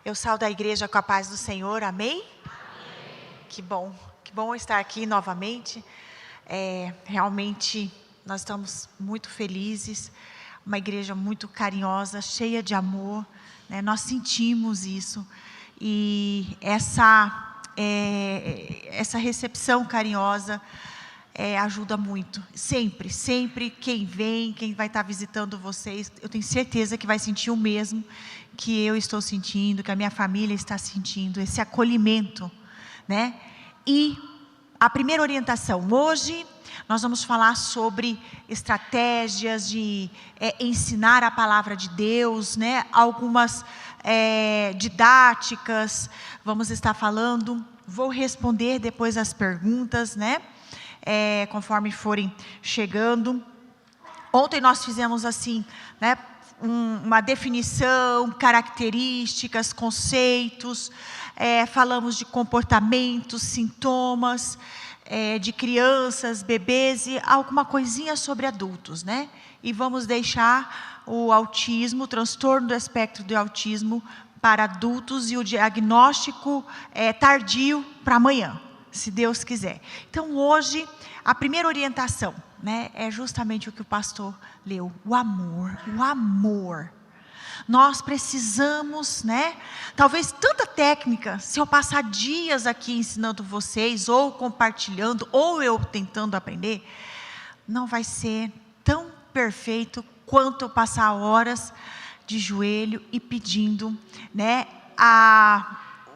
Eu saúdo a igreja com a paz do Senhor, amém? Que bom estar aqui novamente. Realmente nós estamos muito felizes, uma igreja muito carinhosa, cheia de amor, né? Nós sentimos isso e essa recepção carinhosa ajuda muito. Sempre quem vai estar visitando vocês, eu tenho certeza que vai sentir o mesmo que eu estou sentindo, que a minha família está sentindo, esse acolhimento, né? E a primeira orientação, hoje nós vamos falar sobre estratégias de ensinar a palavra de Deus, né? Algumas didáticas, vamos estar falando, vou responder depois as perguntas, né? Conforme forem chegando. Ontem nós fizemos assim, né? Uma definição, características, conceitos, falamos de comportamentos, sintomas, de crianças, bebês e alguma coisinha sobre adultos, né? E vamos deixar o autismo, o transtorno do espectro do autismo para adultos e o diagnóstico tardio para amanhã, se Deus quiser. Então hoje, a primeira orientação, né, é justamente o que o pastor leu, o amor. Nós precisamos, né, talvez tanta técnica, se eu passar dias aqui ensinando vocês, ou compartilhando, ou eu tentando aprender, não vai ser tão perfeito quanto eu passar horas de joelho e pedindo, né,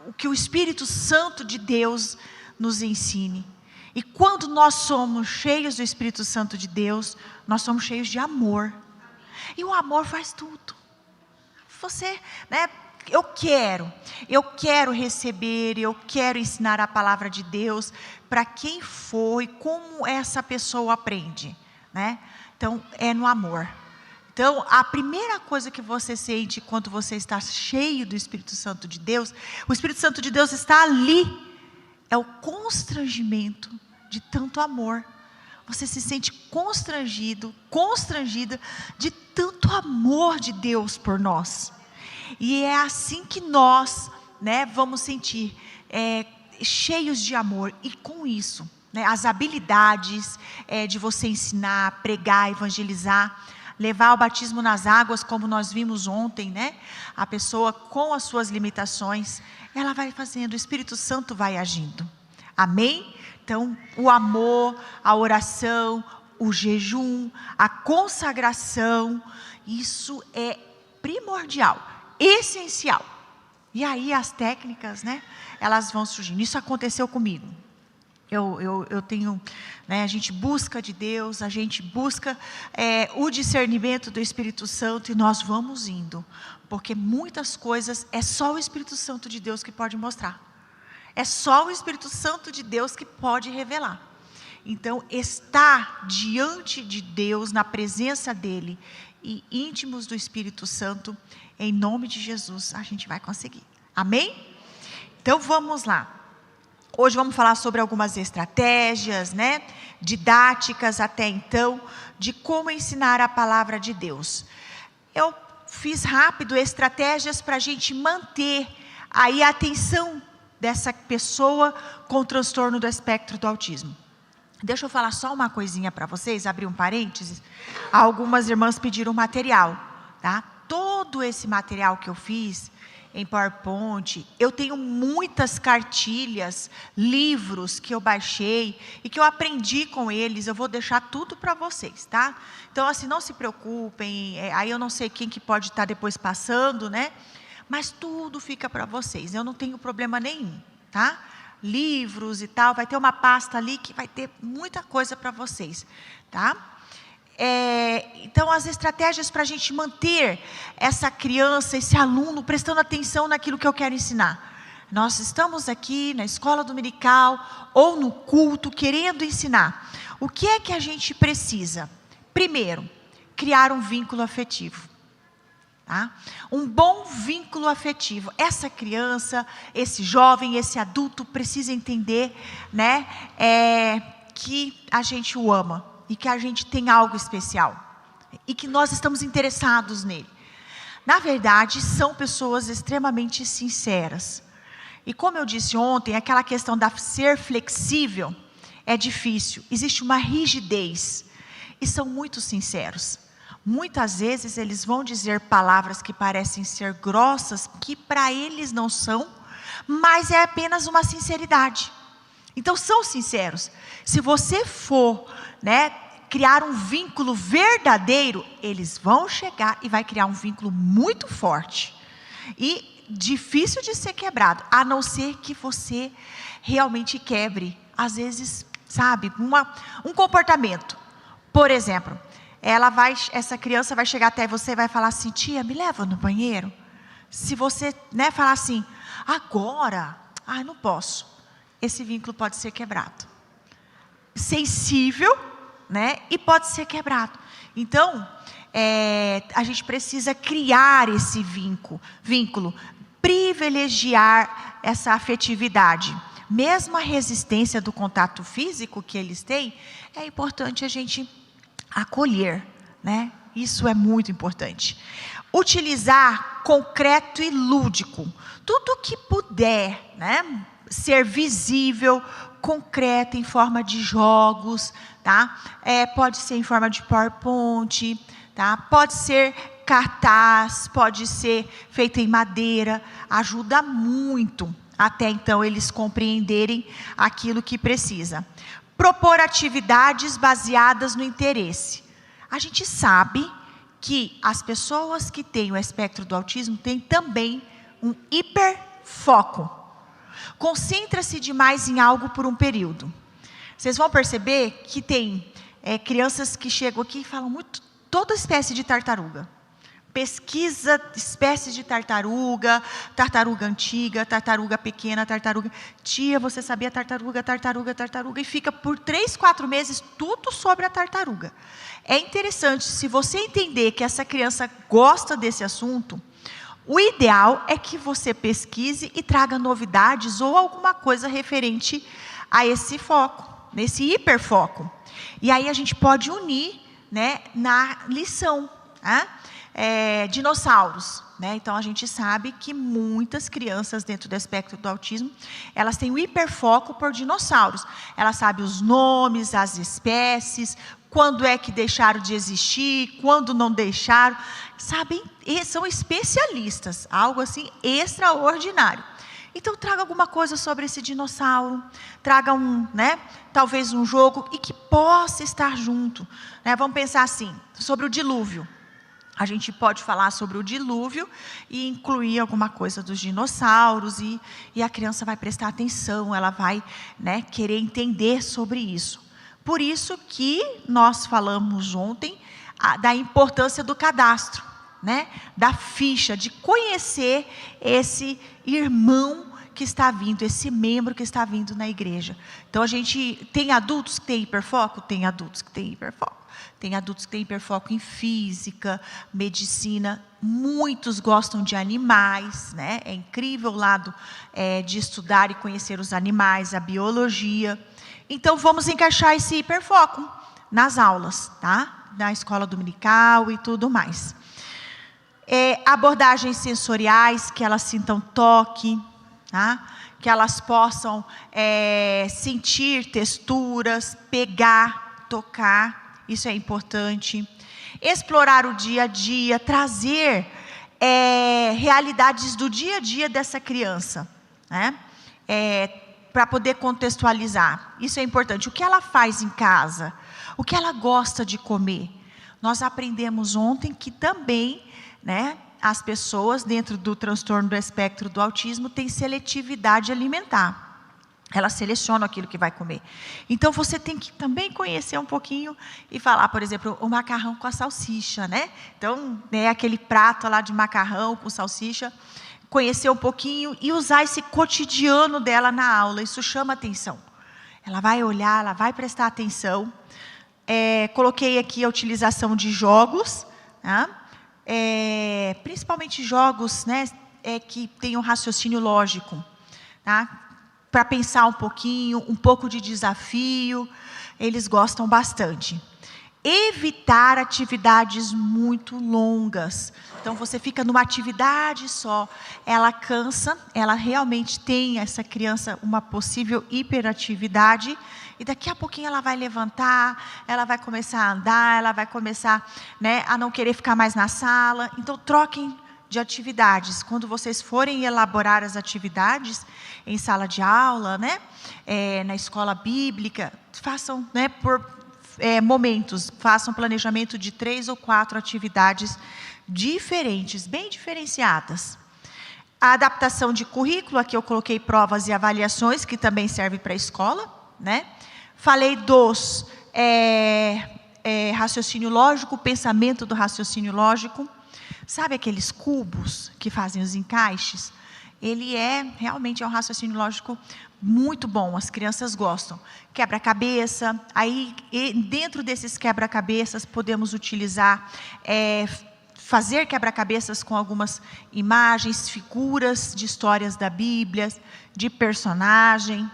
o que o Espírito Santo de Deus nos ensine. E quando nós somos cheios do Espírito Santo de Deus, nós somos cheios de amor. E o amor faz tudo. Você, né? Eu quero receber, eu quero ensinar a palavra de Deus para quem for e como essa pessoa aprende, né? Então, é no amor. Então, a primeira coisa que você sente quando você está cheio do Espírito Santo de Deus, o Espírito Santo de Deus está ali. É o constrangimento de tanto amor. Você se sente constrangida de tanto amor de Deus por nós. E é assim que nós, né, vamos sentir cheios de amor. E com isso, né, as habilidades de você ensinar, pregar, evangelizar, levar ao batismo nas águas, como nós vimos ontem, né? A pessoa com as suas limitações, ela vai fazendo, o Espírito Santo vai agindo. Amém? Então, o amor, a oração, o jejum, a consagração, isso é primordial, essencial. E aí as técnicas, né? Elas vão surgindo. Isso aconteceu comigo. Eu tenho, né, a gente busca de Deus, a gente busca o discernimento do Espírito Santo e nós vamos indo, porque muitas coisas é só o Espírito Santo de Deus que pode mostrar, é só o Espírito Santo de Deus que pode revelar. Então, estar diante de Deus, na presença dEle e íntimos do Espírito Santo, em nome de Jesus, a gente vai conseguir. Amém? Então, vamos lá. Hoje vamos falar sobre algumas estratégias, né, didáticas até então, de como ensinar a palavra de Deus. Eu fiz rápido estratégias para a gente manter aí a atenção dessa pessoa com transtorno do espectro do autismo. Deixa eu falar só uma coisinha para vocês, abrir um parênteses. Algumas irmãs pediram material, tá? Todo esse material que eu fiz em PowerPoint, eu tenho muitas cartilhas, livros que eu baixei e que eu aprendi com eles, eu vou deixar tudo para vocês, tá? Então, assim, não se preocupem, aí eu não sei quem que pode estar depois passando, né? Mas tudo fica para vocês, eu não tenho problema nenhum, tá? Livros e tal, vai ter uma pasta ali que vai ter muita coisa para vocês, tá? Então, as estratégias para a gente manter essa criança, esse aluno, prestando atenção naquilo que eu quero ensinar. Nós estamos aqui na escola dominical ou no culto querendo ensinar. O que é que a gente precisa? Primeiro, criar um vínculo afetivo. Tá? Um bom vínculo afetivo. Essa criança, esse jovem, esse adulto precisa entender, né, que a gente o ama. E que a gente tem algo especial. E que nós estamos interessados nele. Na verdade, são pessoas extremamente sinceras. E como eu disse ontem, aquela questão da ser flexível é difícil. Existe uma rigidez. E são muito sinceros. Muitas vezes eles vão dizer palavras que parecem ser grossas, que para eles não são, mas é apenas uma sinceridade. Então são sinceros. Se você for, criar um vínculo verdadeiro, eles vão chegar e vai criar um vínculo muito forte. E difícil de ser quebrado, a não ser que você realmente quebre, às vezes, sabe, um comportamento. Por exemplo, essa criança vai chegar até você e vai falar assim: tia, me leva no banheiro. Se você, falar assim, agora, não posso. Esse vínculo pode ser quebrado. Sensível, e pode ser quebrado. Então, a gente precisa criar esse vínculo, privilegiar essa afetividade. Mesmo a resistência do contato físico que eles têm, é importante a gente acolher, Isso é muito importante. Utilizar concreto e lúdico, tudo que puder, ser visível, concreto, em forma de jogos, tá? Pode ser em forma de PowerPoint, tá? Pode ser cartaz, pode ser feito em madeira, ajuda muito, até então eles compreenderem aquilo que precisa. Propor atividades baseadas no interesse. A gente sabe que as pessoas que têm o espectro do autismo têm também um hiperfoco. Concentra-se demais em algo por um período. Vocês vão perceber que tem crianças que chegam aqui e falam muito, toda espécie de tartaruga. Pesquisa espécies de tartaruga, tartaruga antiga, tartaruga pequena, tartaruga... Tia, você sabia tartaruga, e fica por 3, 4 meses tudo sobre a tartaruga. É interessante, se você entender que essa criança gosta desse assunto, o ideal é que você pesquise e traga novidades ou alguma coisa referente a esse foco, nesse hiperfoco. E aí a gente pode unir, na lição, dinossauros, Então a gente sabe que muitas crianças dentro do espectro do autismo, elas têm o hiperfoco por dinossauros. Elas sabem os nomes, as espécies, quando é que deixaram de existir, quando não deixaram, sabem, são especialistas, algo assim extraordinário. Então traga alguma coisa sobre esse dinossauro, traga talvez um jogo e que possa estar junto, Vamos pensar assim, sobre o dilúvio. A gente pode falar sobre o dilúvio e incluir alguma coisa dos dinossauros e a criança vai prestar atenção, ela vai, querer entender sobre isso. Por isso que nós falamos ontem da importância do cadastro, da ficha, de conhecer esse irmão que está vindo, esse membro que está vindo na igreja. Então a gente tem adultos que têm hiperfoco? Tem adultos que têm hiperfoco. Tem adultos que têm hiperfoco em física, medicina, muitos gostam de animais, É incrível o lado de estudar e conhecer os animais, a biologia. Então vamos encaixar esse hiperfoco nas aulas, tá? Na escola dominical e tudo mais. Abordagens sensoriais, que elas sintam toque, tá? Que elas possam sentir texturas, pegar, tocar. Isso é importante. Explorar o dia a dia, trazer realidades do dia a dia dessa criança, para poder contextualizar. Isso é importante. O que ela faz em casa? O que ela gosta de comer? Nós aprendemos ontem que também, as pessoas dentro do transtorno do espectro do autismo têm seletividade alimentar. Elas selecionam aquilo que vai comer. Então, você tem que também conhecer um pouquinho e falar, por exemplo, o macarrão com a salsicha, Então, aquele prato lá de macarrão com salsicha, conhecer um pouquinho e usar esse cotidiano dela na aula. Isso chama atenção. Ela vai olhar, ela vai prestar atenção. Coloquei aqui a utilização de jogos, principalmente jogos, que tenham raciocínio lógico, tá? Para pensar um pouco de desafio, eles gostam bastante. Evitar atividades muito longas. Então, você fica numa atividade só, ela cansa, ela realmente tem, essa criança, uma possível hiperatividade, e daqui a pouquinho ela vai levantar, ela vai começar a andar, ela vai começar, né, a não querer ficar mais na sala. Então, troquem de atividades. Quando vocês forem elaborar as atividades em sala de aula, né, na escola bíblica, façam, né, por momentos, façam um planejamento de 3 ou 4 atividades diferentes, bem diferenciadas. A adaptação de currículo, aqui eu coloquei provas e avaliações, que também serve para a escola, né? Falei dos raciocínio lógico, pensamento do raciocínio lógico. Sabe aqueles cubos que fazem os encaixes? Ele realmente é um raciocínio lógico muito bom, as crianças gostam. Quebra-cabeça, aí dentro desses quebra-cabeças podemos utilizar, fazer quebra-cabeças com algumas imagens, figuras de histórias da Bíblia, de personagem,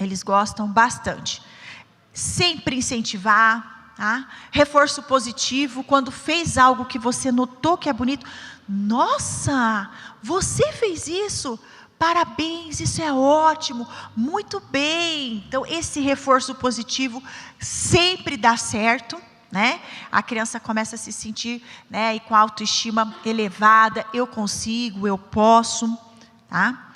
eles gostam bastante. Sempre incentivar, tá? Reforço positivo, quando fez algo que você notou que é bonito, nossa, você fez isso? Parabéns, isso é ótimo, muito bem. Então, esse reforço positivo sempre dá certo, né? A criança começa a se sentir, né, com a autoestima elevada, eu consigo, eu posso, tá?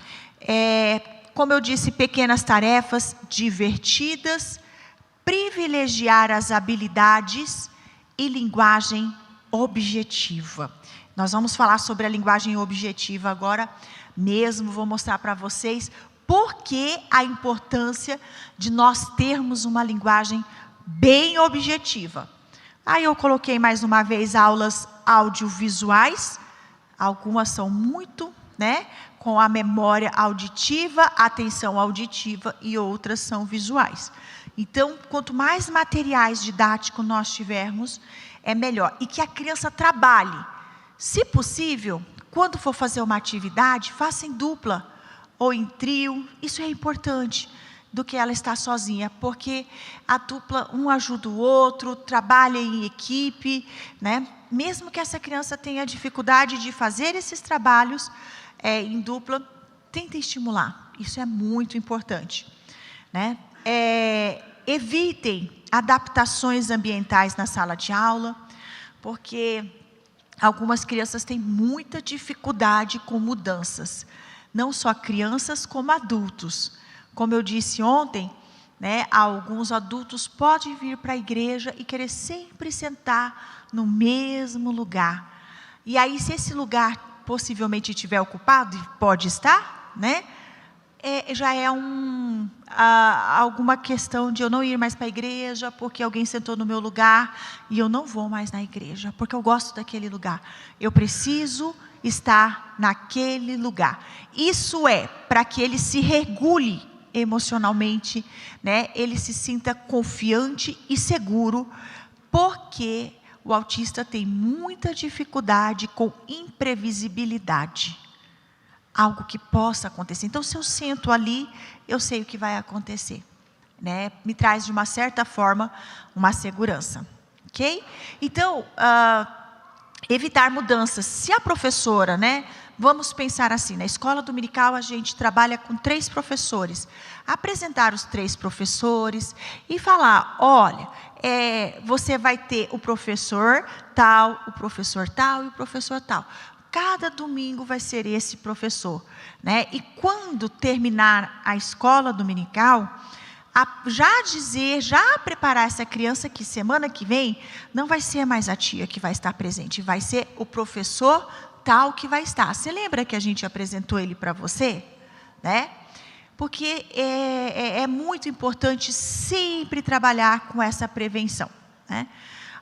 Como eu disse, pequenas tarefas divertidas, privilegiar as habilidades e linguagem objetiva. Nós vamos falar sobre a linguagem objetiva agora mesmo, vou mostrar para vocês por que a importância de nós termos uma linguagem bem objetiva. Aí eu coloquei mais uma vez aulas audiovisuais, algumas são muito, né, com a memória auditiva, atenção auditiva, e outras são visuais. Então, quanto mais materiais didáticos nós tivermos, é melhor. E que a criança trabalhe. Se possível, quando for fazer uma atividade, faça em dupla ou em trio. Isso é importante do que ela estar sozinha, porque a dupla, um ajuda o outro, trabalha em equipe, né? Mesmo que essa criança tenha dificuldade de fazer esses trabalhos em dupla, tenta estimular. Isso é muito importante, né? Evitem adaptações ambientais na sala de aula, porque algumas crianças têm muita dificuldade com mudanças, não só crianças como adultos. Como eu disse ontem, né, alguns adultos podem vir para a igreja e querer sempre sentar no mesmo lugar. E aí, se esse lugar possivelmente estiver ocupado, e pode estar, né, já é alguma questão de eu não ir mais para a igreja, porque alguém sentou no meu lugar, e eu não vou mais na igreja, porque eu gosto daquele lugar. Eu preciso estar naquele lugar. Isso é para que ele se regule emocionalmente, né? Ele se sinta confiante e seguro, porque o autista tem muita dificuldade com imprevisibilidade. Algo que possa acontecer. Então, se eu sento ali, eu sei o que vai acontecer, né? Me traz, de uma certa forma, uma segurança. Ok? Então, evitar mudanças. Se a professora, né? Vamos pensar assim, na escola dominical a gente trabalha com 3 professores. Apresentar os 3 professores e falar, olha, você vai ter o professor tal e o professor tal. Cada domingo vai ser esse professor, né? E quando terminar a escola dominical, já preparar essa criança que semana que vem não vai ser mais a tia que vai estar presente, vai ser o professor tal que vai estar. Você lembra que a gente apresentou ele para você, né? Porque é muito importante sempre trabalhar com essa prevenção, né?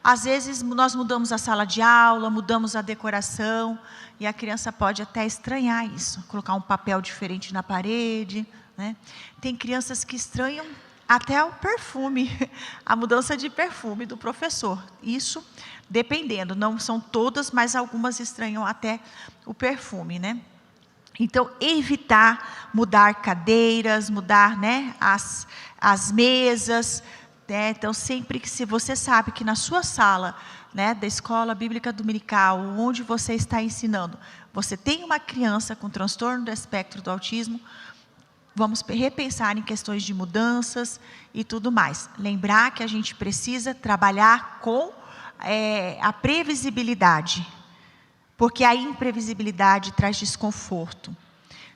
Às vezes nós mudamos a sala de aula, mudamos a decoração, e a criança pode até estranhar isso, colocar um papel diferente na parede, né? Tem crianças que estranham até o perfume, a mudança de perfume do professor. Isso dependendo, não são todas, mas algumas estranham até o perfume, né? Então, evitar mudar cadeiras, mudar, né, as mesas, Então, sempre que se você sabe que na sua sala, né, da escola bíblica dominical, onde você está ensinando, você tem uma criança com transtorno do espectro do autismo, vamos repensar em questões de mudanças e tudo mais. Lembrar que a gente precisa trabalhar com a previsibilidade, porque a imprevisibilidade traz desconforto.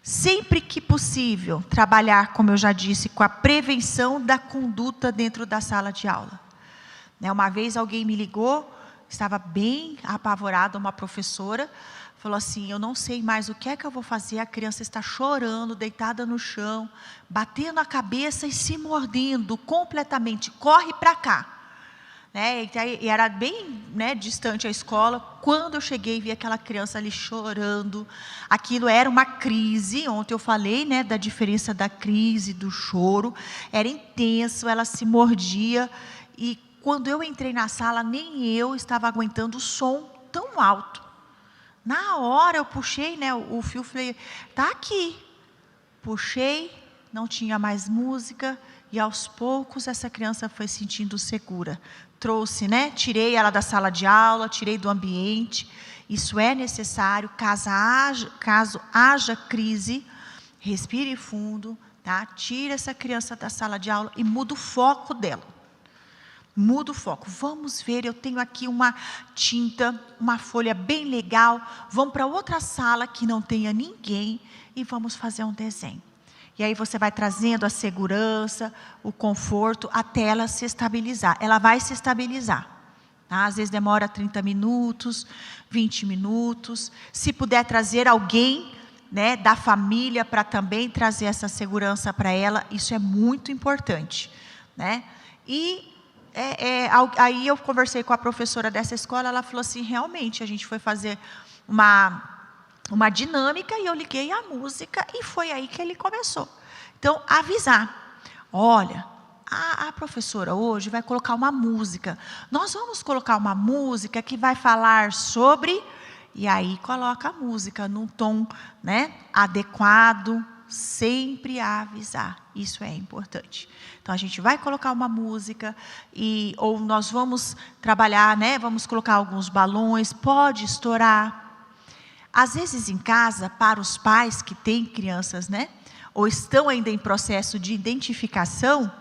Sempre que possível, trabalhar, como eu já disse, com a prevenção da conduta dentro da sala de aula. Uma vez alguém me ligou, estava bem apavorada, uma professora, falou assim, eu não sei mais o que é que eu vou fazer, a criança está chorando, deitada no chão, batendo a cabeça e se mordendo completamente, corre para cá. E era bem distante a escola. Quando eu cheguei, vi aquela criança ali chorando. Aquilo era uma crise. Ontem eu falei da diferença da crise, do choro. Era intenso, ela se mordia. E quando eu entrei na sala, nem eu estava aguentando o som tão alto. Na hora eu puxei o fio, falei, está aqui. Puxei, não tinha mais música. E aos poucos essa criança foi se sentindo segura. Trouxe, tirei ela da sala de aula, tirei do ambiente. Isso é necessário, caso haja crise, respire fundo, tá? Tira essa criança da sala de aula e muda o foco dela. Muda o foco. Vamos ver, eu tenho aqui uma tinta, uma folha bem legal. Vamos para outra sala que não tenha ninguém e vamos fazer um desenho. E aí você vai trazendo a segurança, o conforto, até ela se estabilizar. Ela vai se estabilizar. Tá? Às vezes demora 30 minutos, 20 minutos. Se puder trazer alguém da família para também trazer essa segurança para ela, isso é muito importante. E aí eu conversei com a professora dessa escola, ela falou assim, realmente, a gente foi fazer uma dinâmica e eu liguei a música e foi aí que ele começou. Então, avisar. Olha, a professora hoje vai colocar uma música. Nós vamos colocar uma música que vai falar sobre... E aí coloca a música num tom adequado, sempre avisar. Isso é importante. Então, a gente vai colocar uma música, ou nós vamos trabalhar, vamos colocar alguns balões, pode estourar. Às vezes em casa, para os pais que têm crianças, ou estão ainda em processo de identificação,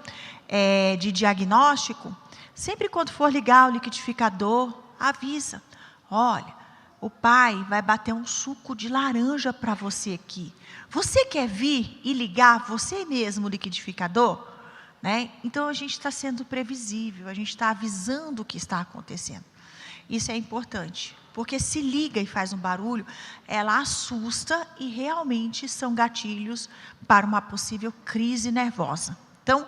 de diagnóstico, sempre quando for ligar o liquidificador, avisa. Olha, o pai vai bater um suco de laranja para você aqui. Você quer vir e ligar você mesmo o liquidificador? Então a gente está sendo previsível, a gente está avisando o que está acontecendo. Isso é importante, porque se liga e faz um barulho, ela assusta e realmente são gatilhos para uma possível crise nervosa. Então,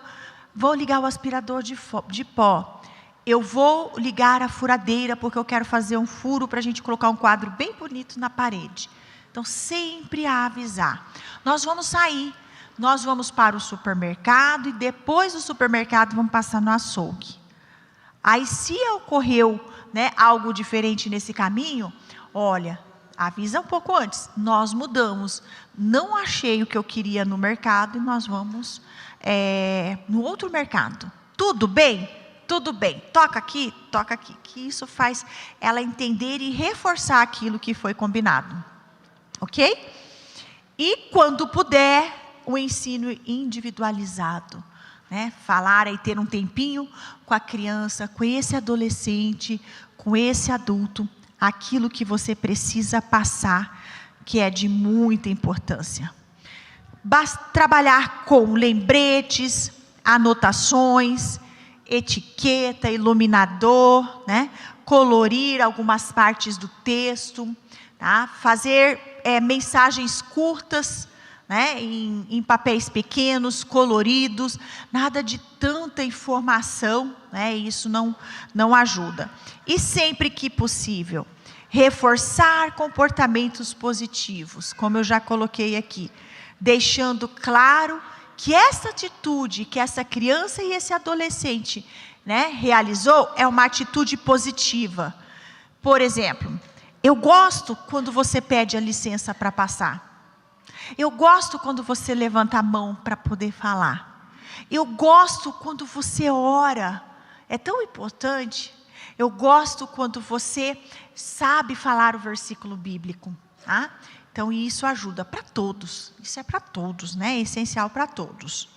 vou ligar o aspirador de pó. Eu vou ligar a furadeira porque eu quero fazer um furo para a gente colocar um quadro bem bonito na parede. Então, sempre a avisar. Nós vamos sair, nós vamos para o supermercado e depois do supermercado vamos passar no açougue. Aí, se ocorreu algo diferente nesse caminho, olha, avisa um pouco antes. Nós mudamos. Não achei o que eu queria no mercado e nós vamos no outro mercado. Tudo bem? Tudo bem, toca aqui, que isso faz ela entender e reforçar aquilo que foi combinado, ok? E quando puder, o ensino individualizado, falar e ter um tempinho com a criança, com esse adolescente, com esse adulto, aquilo que você precisa passar, que é de muita importância. Trabalhar com lembretes, anotações, etiqueta, iluminador, colorir algumas partes do texto, tá? Fazer mensagens curtas, em papéis pequenos, coloridos, nada de tanta informação, isso não ajuda. E sempre que possível, reforçar comportamentos positivos, como eu já coloquei aqui, deixando claro que essa atitude que essa criança e esse adolescente realizou é uma atitude positiva. Por exemplo, eu gosto quando você pede a licença para passar. Eu gosto quando você levanta a mão para poder falar. Eu gosto quando você ora, é tão importante. Eu gosto quando você sabe falar o versículo bíblico, tá? Então isso ajuda para todos, isso é para todos, né? É essencial para todos.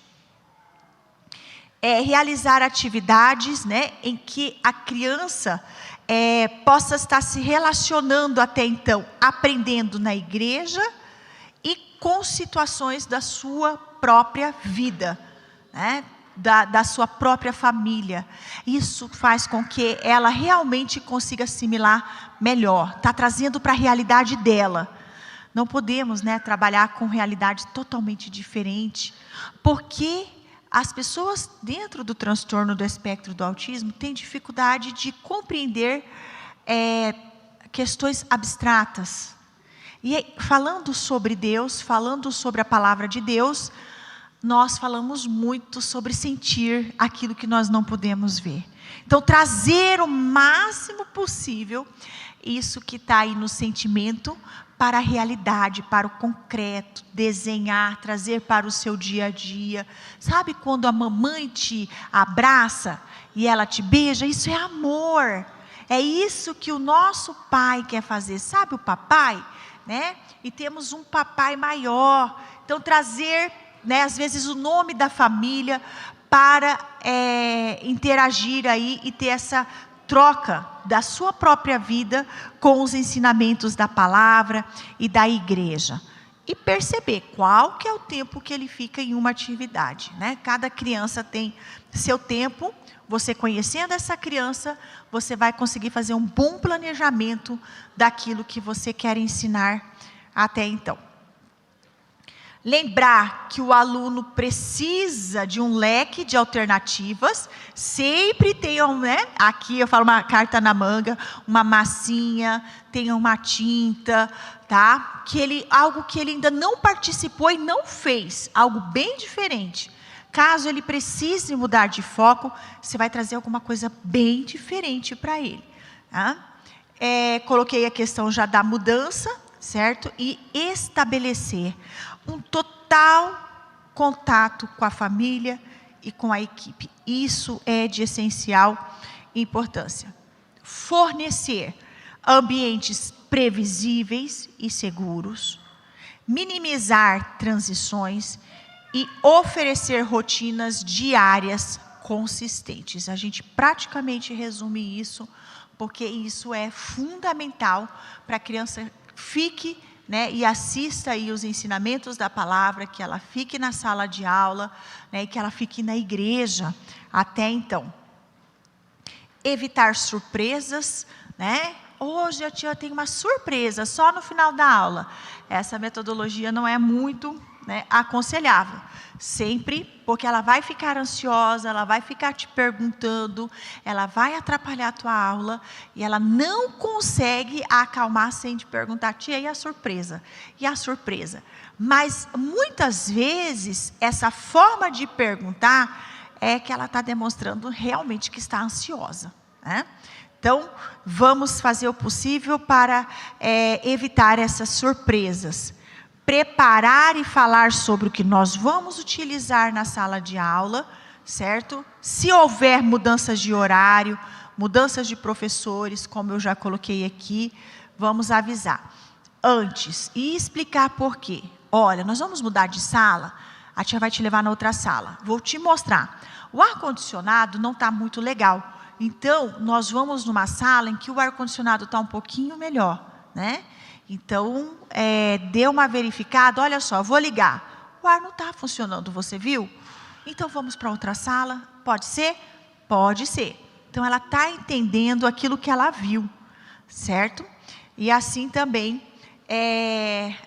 Realizar atividades, né, em que a criança possa estar se relacionando até então, aprendendo na igreja e com situações da sua própria vida, né, da sua própria família. Isso faz com que ela realmente consiga assimilar melhor, está trazendo para a realidade dela. Não podemos, né, trabalhar com realidade totalmente diferente, porque as pessoas dentro do transtorno do espectro do autismo têm dificuldade de compreender questões abstratas. E falando sobre Deus, falando sobre a palavra de Deus, nós falamos muito sobre sentir aquilo que nós não podemos ver. Então, trazer o máximo possível isso que está aí no sentimento para a realidade, para o concreto, desenhar, trazer para o seu dia a dia. Sabe quando a mamãe te abraça e ela te beija? Isso é amor. É isso que o nosso pai quer fazer. Sabe o papai? Né? E temos um papai maior. Então trazer, né, às vezes o nome da família para interagir aí e ter essa troca da sua própria vida com os ensinamentos da palavra e da igreja. E perceber qual que é o tempo que ele fica em uma atividade, né? Cada criança tem seu tempo. Você conhecendo essa criança, você vai conseguir fazer um bom planejamento daquilo que você quer ensinar até então. Lembrar que o aluno precisa de um leque de alternativas, sempre tenham, né? Aqui eu falo uma carta na manga, uma massinha, tenha uma tinta, tá? Algo que ele ainda não participou e não fez, algo bem diferente. Caso ele precise mudar de foco, você vai trazer alguma coisa bem diferente para ele. Tá? Coloquei a questão já da mudança, certo? E estabelecer um total contato com a família e com a equipe. Isso é de essencial importância. Fornecer ambientes previsíveis e seguros, minimizar transições e oferecer rotinas diárias consistentes. A gente praticamente resume isso, porque isso é fundamental para a criança fique, né, e assista aí os ensinamentos da palavra, que ela fique na sala de aula, né, e que ela fique na igreja até então. Evitar surpresas, né? Hoje a tia tem uma surpresa só no final da aula. Essa metodologia não é muito, né, aconselhável. Sempre, porque ela vai ficar ansiosa, ela vai ficar te perguntando, ela vai atrapalhar a tua aula e ela não consegue acalmar sem te perguntar, tia, e a surpresa? E a surpresa? Mas muitas vezes essa forma de perguntar é que ela está demonstrando realmente que está ansiosa, né? Então, vamos fazer o possível para evitar essas surpresas. Preparar e falar sobre o que nós vamos utilizar na sala de aula, certo? Se houver mudanças de horário, mudanças de professores, como eu já coloquei aqui, vamos avisar antes e explicar por quê. Olha, nós vamos mudar de sala, a tia vai te levar na outra sala. Vou te mostrar. O ar-condicionado não está muito legal. Então, nós vamos numa sala em que o ar-condicionado está um pouquinho melhor, né? Então, dê uma verificada, olha só, vou ligar. O ar não está funcionando, você viu? Então, vamos para outra sala, pode ser? Pode ser. Então, ela está entendendo aquilo que ela viu, certo? E assim também,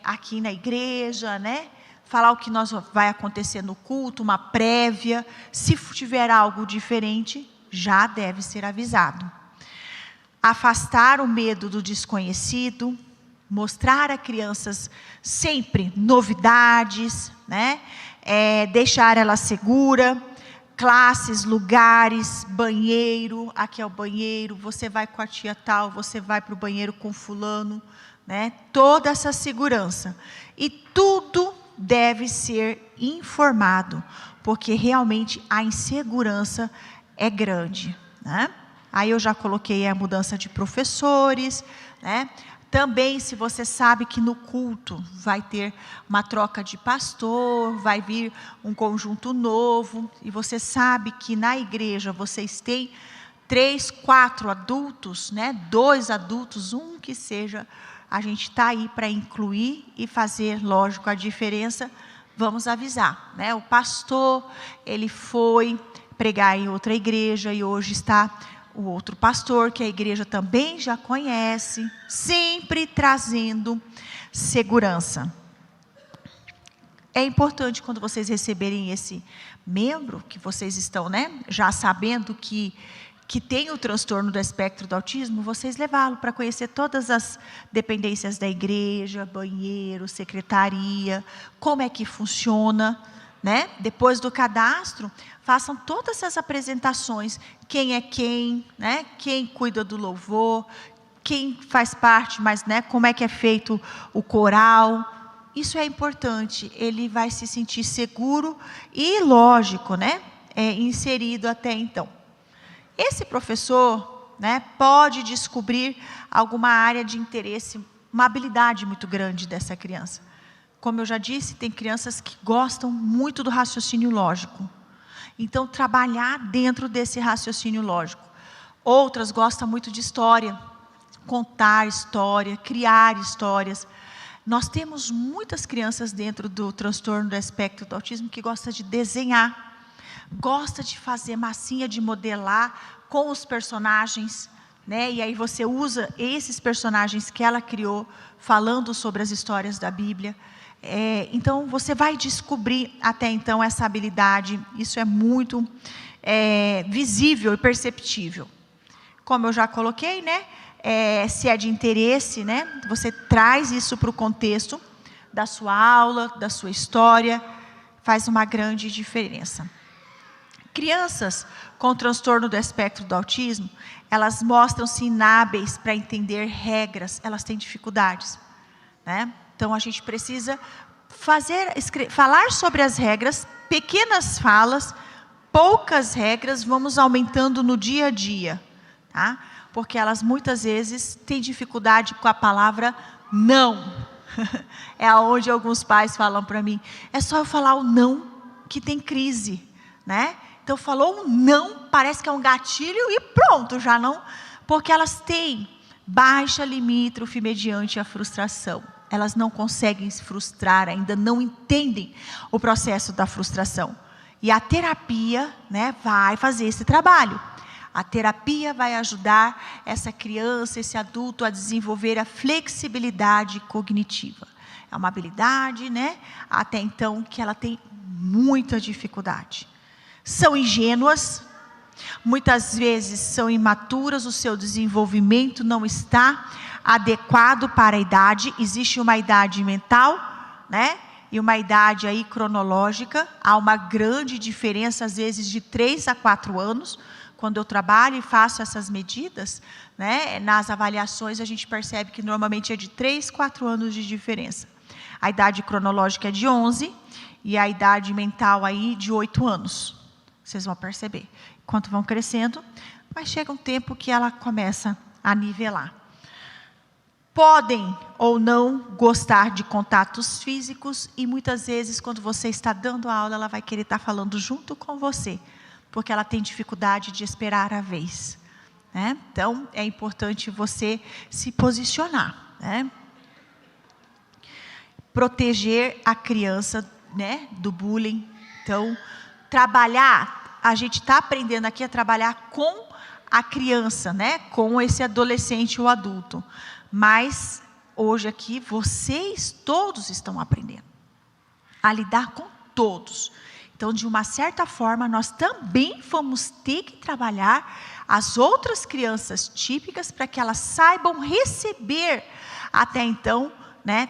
aqui na igreja, né? Falar o que vai acontecer no culto, uma prévia. Se tiver algo diferente, já deve ser avisado. Afastar o medo do desconhecido, mostrar a crianças sempre novidades, né? Deixar ela segura, classes, lugares, banheiro, aqui é o banheiro, você vai com a tia tal, você vai para o banheiro com fulano, né? Toda essa segurança. E tudo deve ser informado, porque realmente a insegurança é grande, né? Aí eu já coloquei a mudança de professores, né? Também, se você sabe que no culto vai ter uma troca de pastor, vai vir um conjunto novo, e você sabe que na igreja vocês têm 3, 4 adultos, né? 2 adultos, um que seja, a gente está aí para incluir e fazer, lógico, a diferença. Vamos avisar, né? O pastor, ele foi pregar em outra igreja e hoje está o outro pastor, que a igreja também já conhece, sempre trazendo segurança. É importante, quando vocês receberem esse membro, que vocês estão, né, já sabendo que tem o transtorno do espectro do autismo, vocês levá-lo para conhecer todas as dependências da igreja, banheiro, secretaria, como é que funciona, né? Depois do cadastro, façam todas as apresentações, quem é quem, né? Quem cuida do louvor, quem faz parte, mas, né, como é que é feito o coral. Isso é importante, ele vai se sentir seguro e, lógico, né, inserido até então. Esse professor, né, pode descobrir alguma área de interesse, uma habilidade muito grande dessa criança. Como eu já disse, tem crianças que gostam muito do raciocínio lógico. Então, trabalhar dentro desse raciocínio lógico. Outras gostam muito de história, contar história, criar histórias. Nós temos muitas crianças dentro do transtorno do espectro do autismo que gostam de desenhar, gosta de fazer massinha, de modelar com os personagens, né? E aí você usa esses personagens que ela criou, falando sobre as histórias da Bíblia. Então, você vai descobrir até então essa habilidade, isso é muito visível e perceptível. Como eu já coloquei, né? Se é de interesse, né? Você traz isso para o contexto da sua aula, da sua história, faz uma grande diferença. Crianças com transtorno do espectro do autismo, elas mostram-se inábeis para entender regras, elas têm dificuldades, né? Então, a gente precisa falar sobre as regras, pequenas falas, poucas regras, vamos aumentando no dia a dia, tá? Porque elas muitas vezes têm dificuldade com a palavra não. É aonde alguns pais falam para mim, é só eu falar o não que tem crise, né? Então, falou um não, parece que é um gatilho e pronto, já não, porque elas têm baixa limítrofe mediante a frustração. Elas não conseguem se frustrar, ainda não entendem o processo da frustração. E a terapia, né, vai fazer esse trabalho. A terapia vai ajudar essa criança, esse adulto a desenvolver a flexibilidade cognitiva. É uma habilidade, né, até então que ela tem muita dificuldade. São ingênuas, muitas vezes são imaturas, o seu desenvolvimento não está adequado para a idade. Existe uma idade mental, né? E uma idade aí cronológica. Há uma grande diferença, às vezes, de 3 a 4 anos. Quando eu trabalho e faço essas medidas, né, nas avaliações, a gente percebe que normalmente é de 3, 4 anos de diferença. A idade cronológica é de 11 e a idade mental aí de 8 anos. Vocês vão perceber. Enquanto vão crescendo, mas chega um tempo que ela começa a nivelar. Podem ou não gostar de contatos físicos e muitas vezes, quando você está dando a aula, ela vai querer estar falando junto com você, porque ela tem dificuldade de esperar a vez, né? Então, é importante você se posicionar, né? Proteger a criança, né, do bullying. Então, trabalhar, a gente está aprendendo aqui a trabalhar com a criança, né, com esse adolescente ou adulto. Mas, hoje aqui, vocês todos estão aprendendo a lidar com todos. Então, de uma certa forma, nós também vamos ter que trabalhar as outras crianças típicas para que elas saibam receber, até então, né,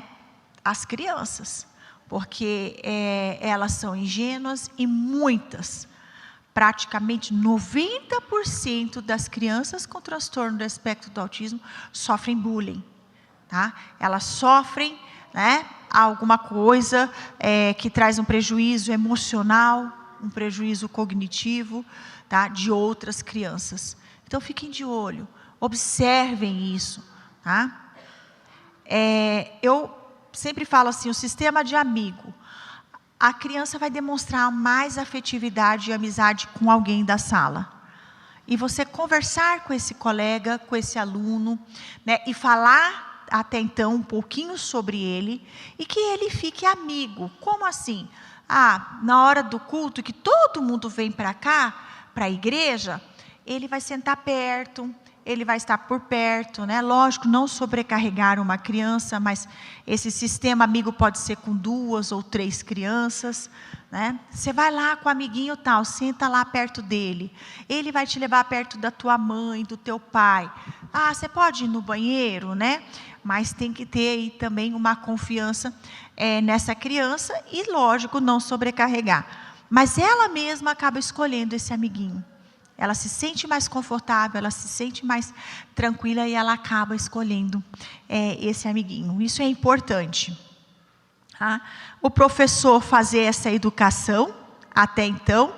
as crianças. Porque elas são ingênuas e muitas, praticamente 90% das crianças com transtorno do espectro do autismo sofrem bullying, tá? Elas sofrem né, alguma coisa que traz um prejuízo emocional, um prejuízo cognitivo, tá, de outras crianças. Então fiquem de olho, observem isso, tá? Eu sempre falo assim, o sistema de amigo. A criança vai demonstrar mais afetividade e amizade com alguém da sala. E você conversar com esse colega, com esse aluno, né, e falar até então um pouquinho sobre ele, e que ele fique amigo. Como assim? Na hora do culto, que todo mundo vem para cá, para a igreja, ele vai sentar perto, ele vai estar por perto, né? Lógico, não sobrecarregar uma criança, mas esse sistema amigo pode ser com 2 ou 3 crianças, né? Você vai lá com o amiguinho tal, senta lá perto dele. Ele vai te levar perto da tua mãe, do teu pai. Você pode ir no banheiro, né? Mas tem que ter aí também uma confiança nessa criança e, lógico, não sobrecarregar. Mas ela mesma acaba escolhendo esse amiguinho. Ela se sente mais confortável, ela se sente mais tranquila e ela acaba escolhendo esse amiguinho. Isso é importante. Tá? O professor fazer essa educação, até então,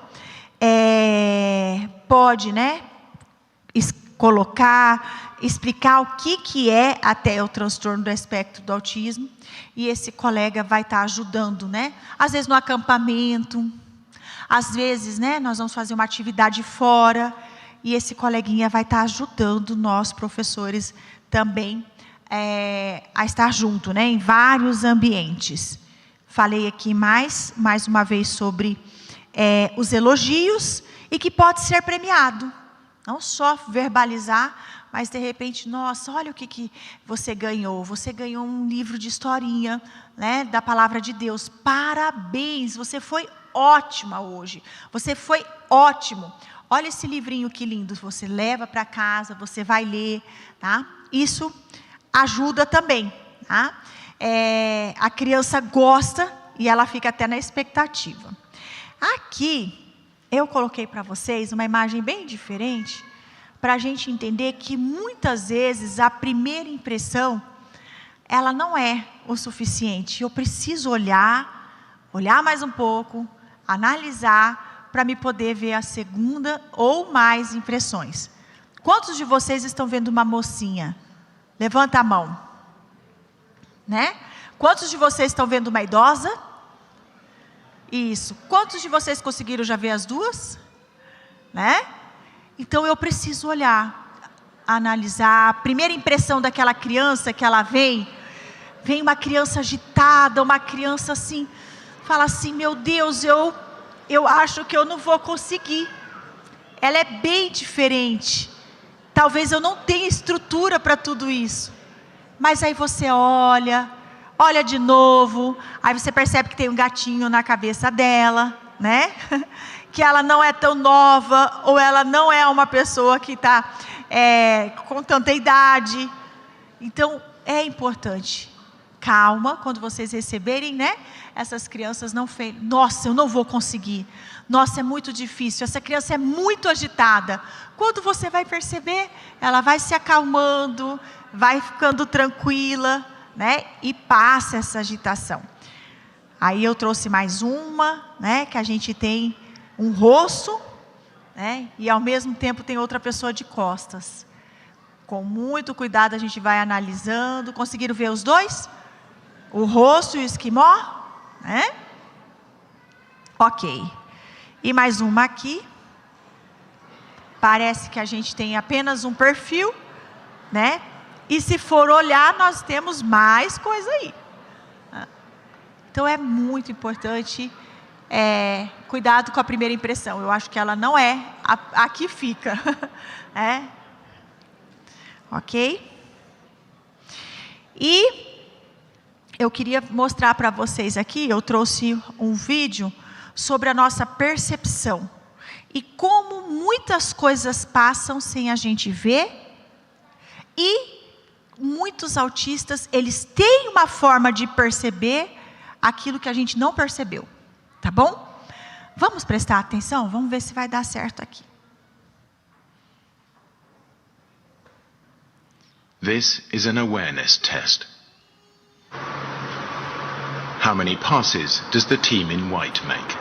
pode, né, explicar o que é até o transtorno do espectro do autismo, e esse colega vai estar ajudando, né? Às vezes no acampamento, às vezes, né, nós vamos fazer uma atividade fora, e esse coleguinha vai estar ajudando nós, professores, também a estar junto, né, em vários ambientes. Falei aqui mais uma vez sobre os elogios, e que pode ser premiado. Não só verbalizar, mas de repente, nossa, olha o que você ganhou. Você ganhou um livro de historinha, né, da palavra de Deus. Parabéns, você foi ótima hoje. Você foi ótimo. Olha esse livrinho que lindo. Você leva para casa, você vai ler, tá? Isso ajuda também, tá? A criança gosta e ela fica até na expectativa. Aqui eu coloquei para vocês uma imagem bem diferente, para a gente entender que muitas vezes a primeira impressão, ela não é o suficiente. Eu preciso olhar mais um pouco, analisar, para me poder ver a segunda ou mais impressões. Quantos de vocês estão vendo uma mocinha? Levanta a mão. Né? Quantos de vocês estão vendo uma idosa? Isso. Quantos de vocês conseguiram já ver as duas? Né? Então eu preciso olhar, analisar. A primeira impressão daquela criança que ela vem uma criança agitada, uma criança assim, fala assim, meu Deus, eu acho que eu não vou conseguir. Ela é bem diferente. Talvez eu não tenha estrutura para tudo isso. Mas aí você olha de novo, aí você percebe que tem um gatinho na cabeça dela, né? Que ela não é tão nova, ou ela não é uma pessoa que está com tanta idade. Então, é importante. Calma, quando vocês receberem, né? Essas crianças não feiam, nossa, eu não vou conseguir. Nossa, é muito difícil, essa criança é muito agitada. Quando você vai perceber, ela vai se acalmando, vai ficando tranquila, né? E passa essa agitação. Aí eu trouxe mais uma, né? Que a gente tem um rosto, né? E ao mesmo tempo tem outra pessoa de costas. Com muito cuidado a gente vai analisando. Conseguiram ver os dois? O rosto e o esquimó, né? Ok. E mais uma aqui. Parece que a gente tem apenas um perfil, né? E se for olhar, nós temos mais coisa aí. Então é muito importante cuidado com a primeira impressão. Eu acho que ela não é a que fica. Ok? E eu queria mostrar para vocês aqui, eu trouxe um vídeo sobre a nossa percepção. E como muitas coisas passam sem a gente ver. E muitos autistas, eles têm uma forma de perceber aquilo que a gente não percebeu. Tá bom? Vamos prestar atenção? Vamos ver se vai dar certo aqui. This is an awareness test. How many passes does the team in white make?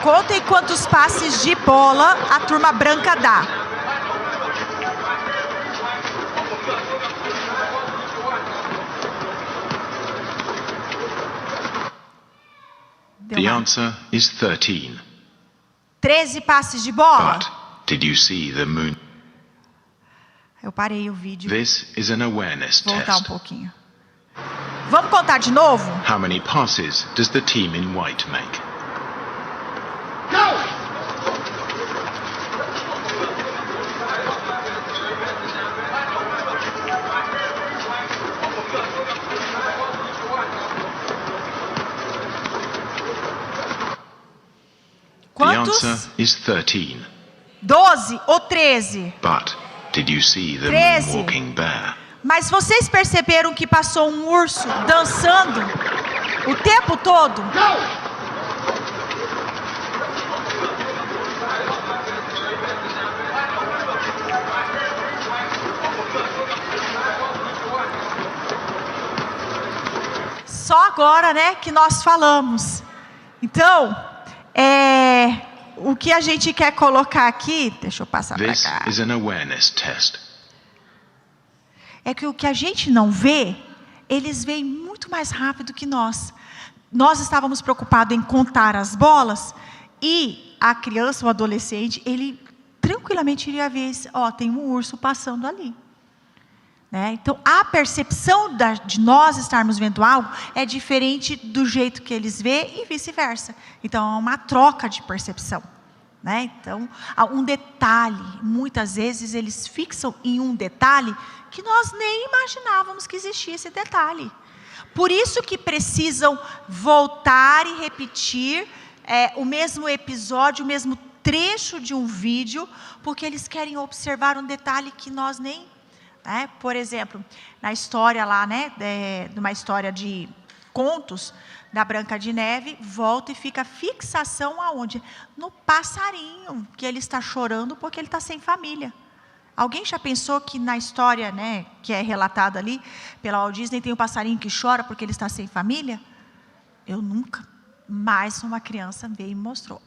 Contem quantos passes de bola a turma branca dá. The answer is 13. 13 passes de bola. But did you see the moon? Eu parei o vídeo. This is an awareness Vou voltar um test. pouquinho. Vamos contar de novo? How many passes does the team in white make? Quantos? The answer is 13. 12 ou 13? But did you see the 13. moonwalking bear? Mas vocês perceberam que passou um urso dançando o tempo todo? Só agora, né, que nós falamos. Então, o que a gente quer colocar aqui, deixa eu passar para This cá. is an awareness test. É que o que a gente não vê, eles veem muito mais rápido que nós. Nós estávamos preocupados em contar as bolas e a criança, o adolescente, ele tranquilamente iria ver, tem um urso passando ali. Né? Então, a percepção de nós estarmos vendo algo é diferente do jeito que eles veem e vice-versa. Então, é uma troca de percepção. Né? Então, um detalhe, muitas vezes eles fixam em um detalhe que nós nem imaginávamos que existia esse detalhe. Por isso que precisam voltar e repetir o mesmo episódio, o mesmo trecho de um vídeo, porque eles querem observar um detalhe que nós nem... Por exemplo, na história lá, né, numa história de contos da Branca de Neve, volta e fica a fixação aonde? No passarinho, que ele está chorando porque ele está sem família. Alguém já pensou que na história, né, que é relatada ali pela Walt Disney, tem um passarinho que chora porque ele está sem família? Eu nunca. Mas uma criança veio e mostrou,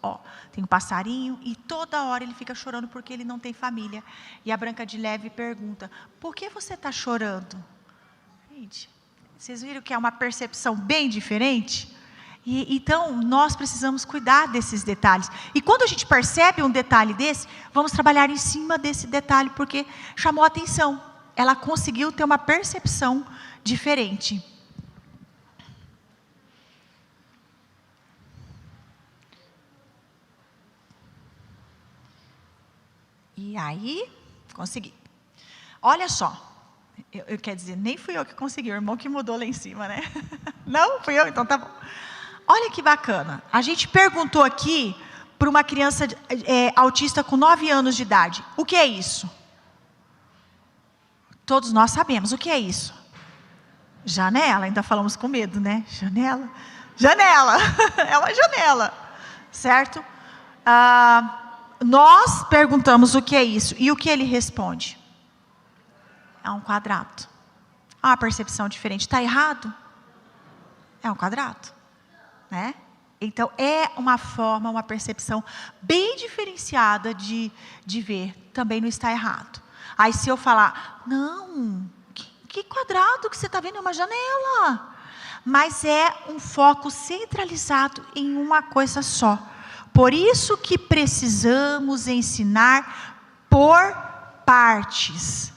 tem um passarinho e toda hora ele fica chorando porque ele não tem família. E a Branca de Neve pergunta, por que você está chorando? Gente, vocês viram que é uma percepção bem diferente? Então, nós precisamos cuidar desses detalhes. E quando a gente percebe um detalhe desse, vamos trabalhar em cima desse detalhe, porque chamou a atenção. Ela conseguiu ter uma percepção diferente. E aí, consegui. Olha só, quer dizer, nem fui eu que consegui, o irmão que mudou lá em cima, né? Não, fui eu, então tá bom. Olha que bacana, a gente perguntou aqui para uma criança autista com 9 anos de idade, o que é isso? Todos nós sabemos, o que é isso? Janela, ainda falamos com medo, né? Janela, janela, é uma janela, certo? Nós perguntamos o que é isso, e o que ele responde? É um quadrado. Uma percepção diferente, está errado? É um quadrado, né? Então, é uma forma, uma percepção bem diferenciada de ver, também não está errado. Aí se eu falar, não, que quadrado que você está vendo? É uma janela. Mas é um foco centralizado em uma coisa só. Por isso que precisamos ensinar por partes,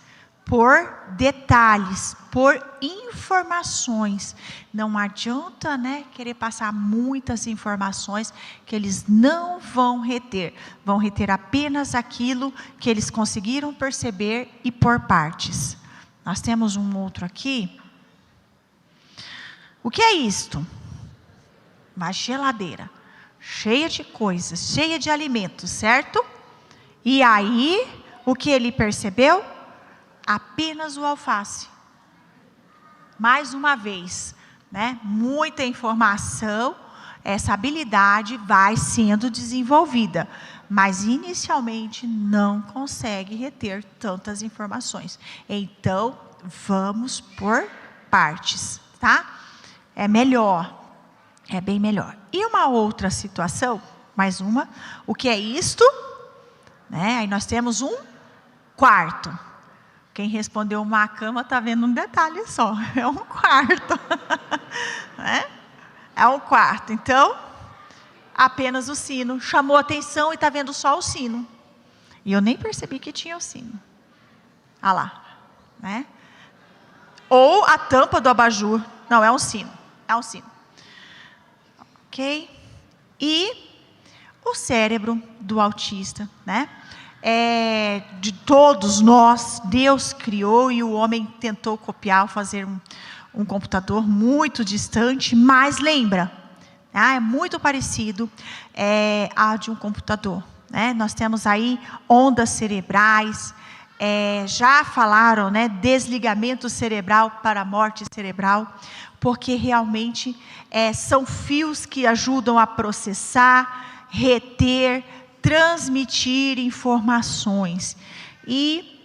por detalhes, por informações. Não adianta, né, querer passar muitas informações que eles não vão reter. Vão reter apenas aquilo que eles conseguiram perceber e por partes. Nós temos um outro aqui. O que é isto? Uma geladeira. Cheia de coisas, cheia de alimentos, certo? E aí, o que ele percebeu? Apenas o alface. Mais uma vez, né? Muita informação, essa habilidade vai sendo desenvolvida, mas inicialmente não consegue reter tantas informações. Então, vamos por partes, tá? É melhor, é bem melhor. E uma outra situação, mais uma, o que é isto? Né? Aí nós temos um quarto. Quem respondeu uma cama está vendo um detalhe só, é um quarto. Né? É um quarto, então, apenas o sino. Chamou a atenção e está vendo só o sino. E eu nem percebi que tinha o sino. Ah lá, né? Ou a tampa do abajur. Não, é um sino. É um sino. Ok? E o cérebro do autista, né? De todos nós, Deus criou e o homem tentou copiar, fazer um computador muito distante, mas lembra, é muito parecido a de um computador. Né? Nós temos aí ondas cerebrais, já falaram, né, desligamento cerebral para morte cerebral, porque realmente são fios que ajudam a processar, reter, transmitir informações. E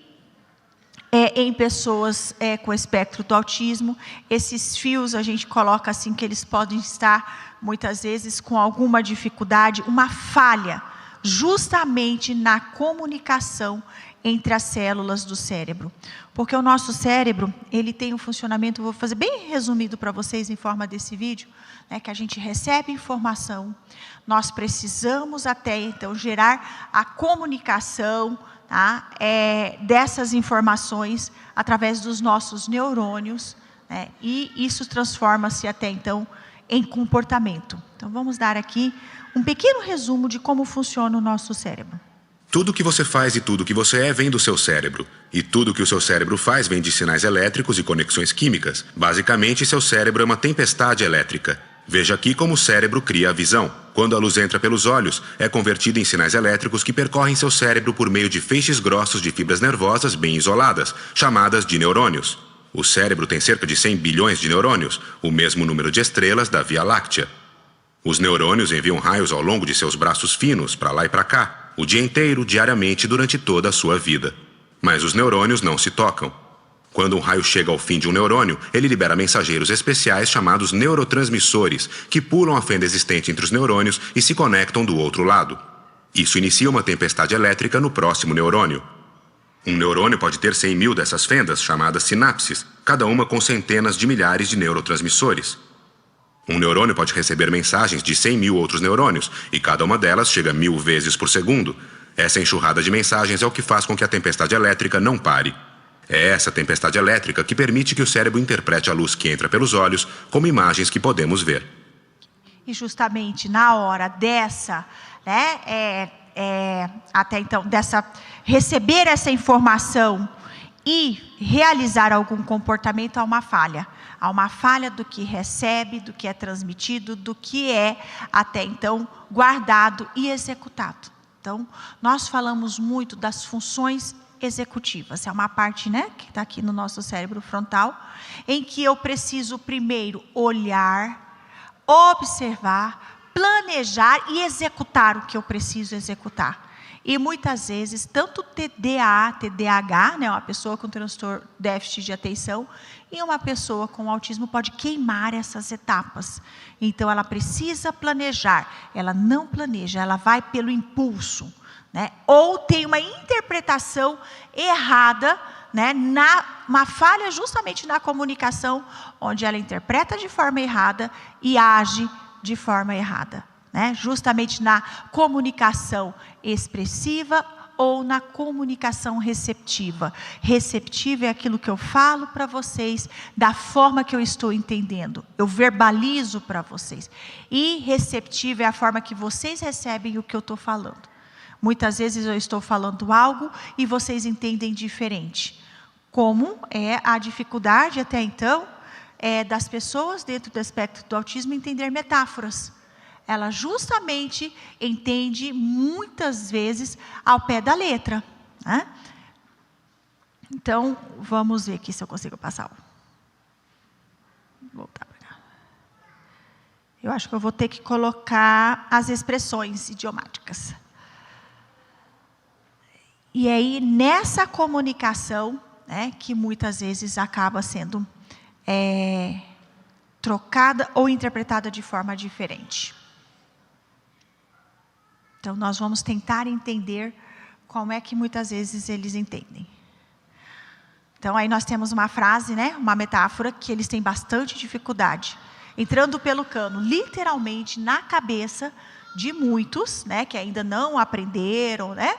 em pessoas com espectro do autismo, esses fios a gente coloca assim que eles podem estar muitas vezes com alguma dificuldade, uma falha, justamente na comunicação entre as células do cérebro. Porque o nosso cérebro, ele tem um funcionamento, vou fazer bem resumido para vocês em forma desse vídeo, né, que a gente recebe informação, nós precisamos até então gerar a comunicação, tá, dessas informações através dos nossos neurônios, né, e isso transforma-se até então em comportamento. Então vamos dar aqui um pequeno resumo de como funciona o nosso cérebro. Tudo que você faz e tudo que você é vem do seu cérebro. E tudo que o seu cérebro faz vem de sinais elétricos e conexões químicas. Basicamente, seu cérebro é uma tempestade elétrica. Veja aqui como o cérebro cria a visão. Quando a luz entra pelos olhos, é convertida em sinais elétricos que percorrem seu cérebro por meio de feixes grossos de fibras nervosas bem isoladas, chamadas de neurônios. O cérebro tem cerca de 100 bilhões de neurônios, o mesmo número de estrelas da Via Láctea. Os neurônios enviam raios ao longo de seus braços finos, para lá e para cá, o dia inteiro, diariamente, durante toda a sua vida. Mas os neurônios não se tocam. Quando um raio chega ao fim de um neurônio, ele libera mensageiros especiais chamados neurotransmissores, que pulam a fenda existente entre os neurônios e se conectam do outro lado. Isso inicia uma tempestade elétrica no próximo neurônio. Um neurônio pode ter 100 mil dessas fendas, chamadas sinapses, cada uma com centenas de milhares de neurotransmissores. Um neurônio pode receber mensagens de 100 mil outros neurônios, e cada uma delas chega 1000 vezes por segundo. Essa enxurrada de mensagens é o que faz com que a tempestade elétrica não pare. É essa tempestade elétrica que permite que o cérebro interprete a luz que entra pelos olhos como imagens que podemos ver. E justamente na hora dessa, né, até então, receber essa informação e realizar algum comportamento, há uma falha. Há uma falha do que recebe, do que é transmitido, do que é até então guardado e executado. Então, nós falamos muito das funções executivas. É uma parte, né, que está aqui no nosso cérebro frontal, em que eu preciso primeiro olhar, observar, planejar e executar o que eu preciso executar. E muitas vezes, tanto TDAH, né, uma pessoa com transtorno déficit de atenção, e uma pessoa com autismo pode queimar essas etapas. Então, ela precisa planejar. Ela não planeja, ela vai pelo impulso, né? Ou tem uma interpretação errada, né, uma falha justamente na comunicação, onde ela interpreta de forma errada e age de forma errada. Né? Justamente na comunicação expressiva ou na comunicação receptiva. Receptiva é aquilo que eu falo para vocês da forma que eu estou entendendo. Eu verbalizo para vocês. E receptiva é a forma que vocês recebem o que eu estou falando. Muitas vezes eu estou falando algo e vocês entendem diferente. Como é a dificuldade até então das pessoas dentro do espectro do autismo entender metáforas. Ela justamente entende muitas vezes ao pé da letra. Né? Então, vamos ver aqui se eu consigo passar. Vou voltar para cá. Eu acho que eu vou ter que colocar as expressões idiomáticas. E aí, nessa comunicação, né, que muitas vezes acaba sendo trocada ou interpretada de forma diferente. Então, nós vamos tentar entender como é que muitas vezes eles entendem. Então, aí nós temos uma frase, né, uma metáfora, que eles têm bastante dificuldade. Entrando pelo cano, literalmente na cabeça de muitos, né, que ainda não aprenderam, né,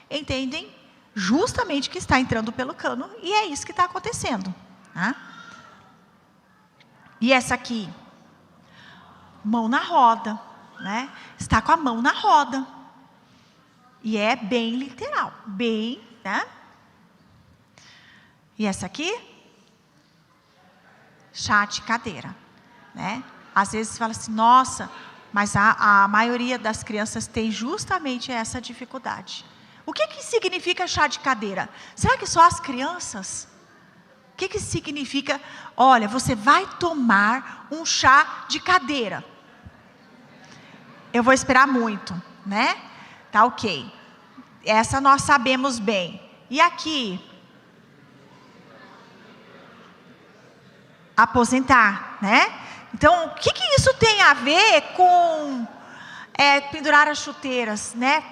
entendem justamente que está entrando pelo cano, e é isso que está acontecendo. Né? E essa aqui, mão na roda, né, está com a mão na roda. E é bem literal, bem, né? E essa aqui, chá de cadeira, né? Às vezes fala assim, nossa, mas a maioria das crianças tem justamente essa dificuldade. O que significa chá de cadeira? Será que só as crianças? O que significa, olha, você vai tomar um chá de cadeira? Eu vou esperar muito, né? Tá ok. Essa nós sabemos bem. E aqui? Aposentar, né? Então, o que isso tem a ver com pendurar as chuteiras, né?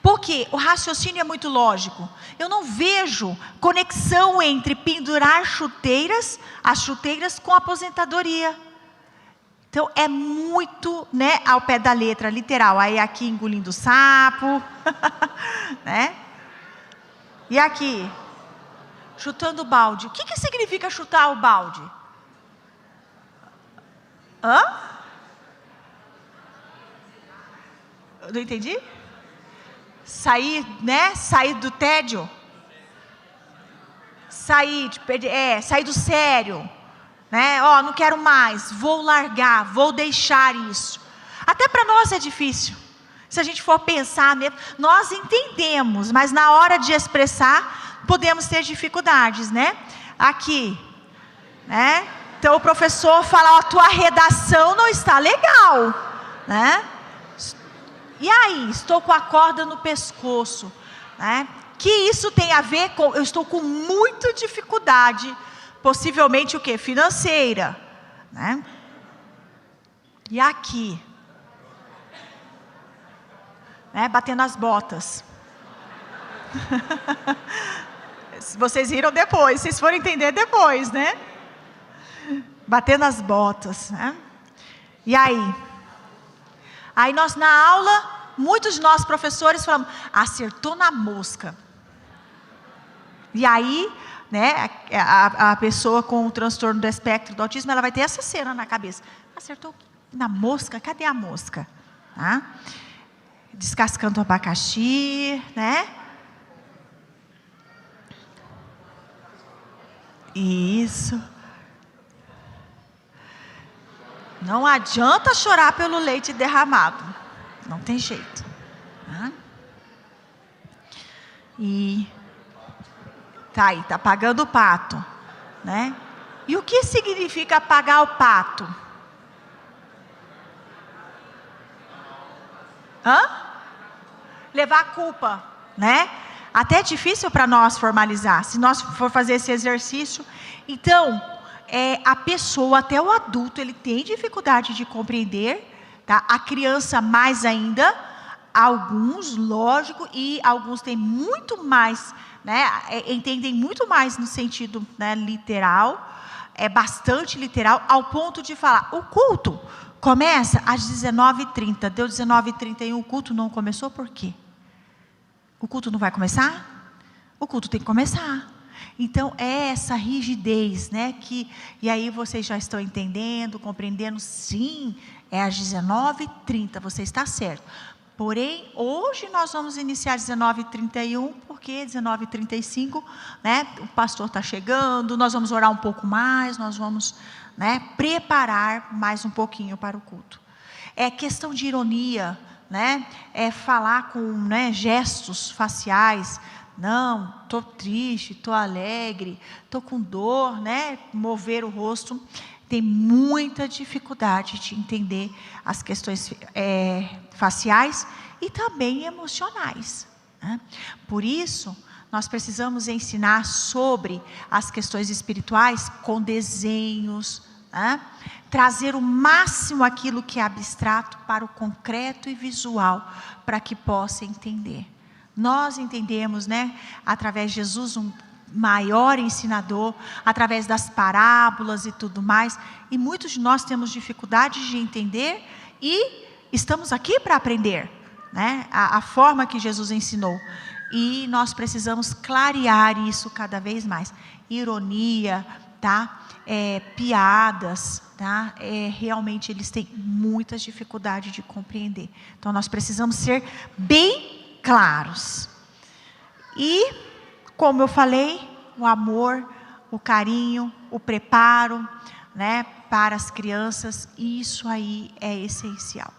Porque o raciocínio é muito lógico. Eu não vejo conexão entre pendurar as chuteiras com aposentadoria. Então, é muito, né, ao pé da letra, literal. Aí aqui engolindo sapo, né? E aqui, chutando o balde. O que significa chutar o balde? Hã? Eu não entendi? Sair, né? Sair do tédio. Sair do sério. Né? Não quero mais, vou largar, vou deixar isso. Até para nós é difícil. Se a gente for pensar mesmo, nós entendemos, mas na hora de expressar, podemos ter dificuldades, né? Aqui, né? Então o professor fala, a tua redação não está legal, né? E aí, estou com a corda no pescoço, né? Que isso tem a ver com, eu estou com muita dificuldade, possivelmente o quê? Financeira, né? E aqui, né? Batendo as botas. Vocês viram depois, vocês foram entender depois, né? Batendo as botas, né? E aí? Aí nós na aula, muitos de nós professores falamos, acertou na mosca. E aí, né, a pessoa com o transtorno do espectro do autismo, ela vai ter essa cena na cabeça. Acertou na mosca? Cadê a mosca? Tá? Descascando o abacaxi, né? Isso. Não adianta chorar pelo leite derramado. Não tem jeito. Tá? E tá aí, tá pagando o pato, né? E o que significa pagar o pato? Levar a culpa, né? Até é difícil para nós formalizar, se nós for fazer esse exercício. Então, a pessoa, até o adulto, ele tem dificuldade de compreender, tá? A criança mais ainda, alguns, lógico, e alguns têm muito mais, né? Entendem muito mais no sentido, né, literal, bastante literal, ao ponto de falar, o culto começa às 19h30, deu 19h31, o culto não começou, por quê? O culto não vai começar? O culto tem que começar. Então, é essa rigidez, né? E aí vocês já estão entendendo, compreendendo, sim, é às 19h30, você está certo. Porém, hoje nós vamos iniciar às 19h31, porque 19h35, né? O pastor está chegando, nós vamos orar um pouco mais, nós vamos, né, preparar mais um pouquinho para o culto. É questão de ironia, né? É falar com, né, gestos faciais. Não, estou triste, estou alegre, estou com dor, né? Mover o rosto. Tem muita dificuldade de entender as questões faciais e também emocionais, né? Por isso, nós precisamos ensinar sobre as questões espirituais com desenhos, né? Trazer o máximo aquilo que é abstrato para o concreto e visual, para que possa entender. Nós entendemos, né, através de Jesus, um maior ensinador, através das parábolas e tudo mais, e muitos de nós temos dificuldade de entender e estamos aqui para aprender, né, a forma que Jesus ensinou, e nós precisamos clarear isso cada vez mais. Ironia, tá? Piadas, tá? Realmente eles têm muitas dificuldades de compreender, então nós precisamos ser bem claros. E, como eu falei, o amor, o carinho, o preparo, né, para as crianças, isso aí é essencial.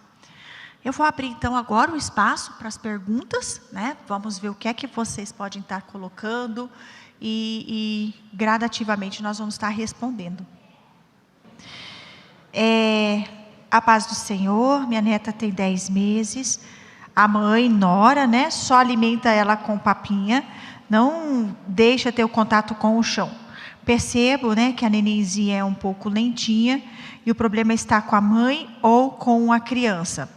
Eu vou abrir então agora o espaço para as perguntas, né? Vamos ver o que é que vocês podem estar colocando e gradativamente nós vamos estar respondendo. A paz do Senhor, minha neta tem 10 meses, a mãe, Nora, né, só alimenta ela com papinha, não deixa ter o contato com o chão. Percebo, né, que a nenenzinha é um pouco lentinha e o problema está com a mãe ou com a criança.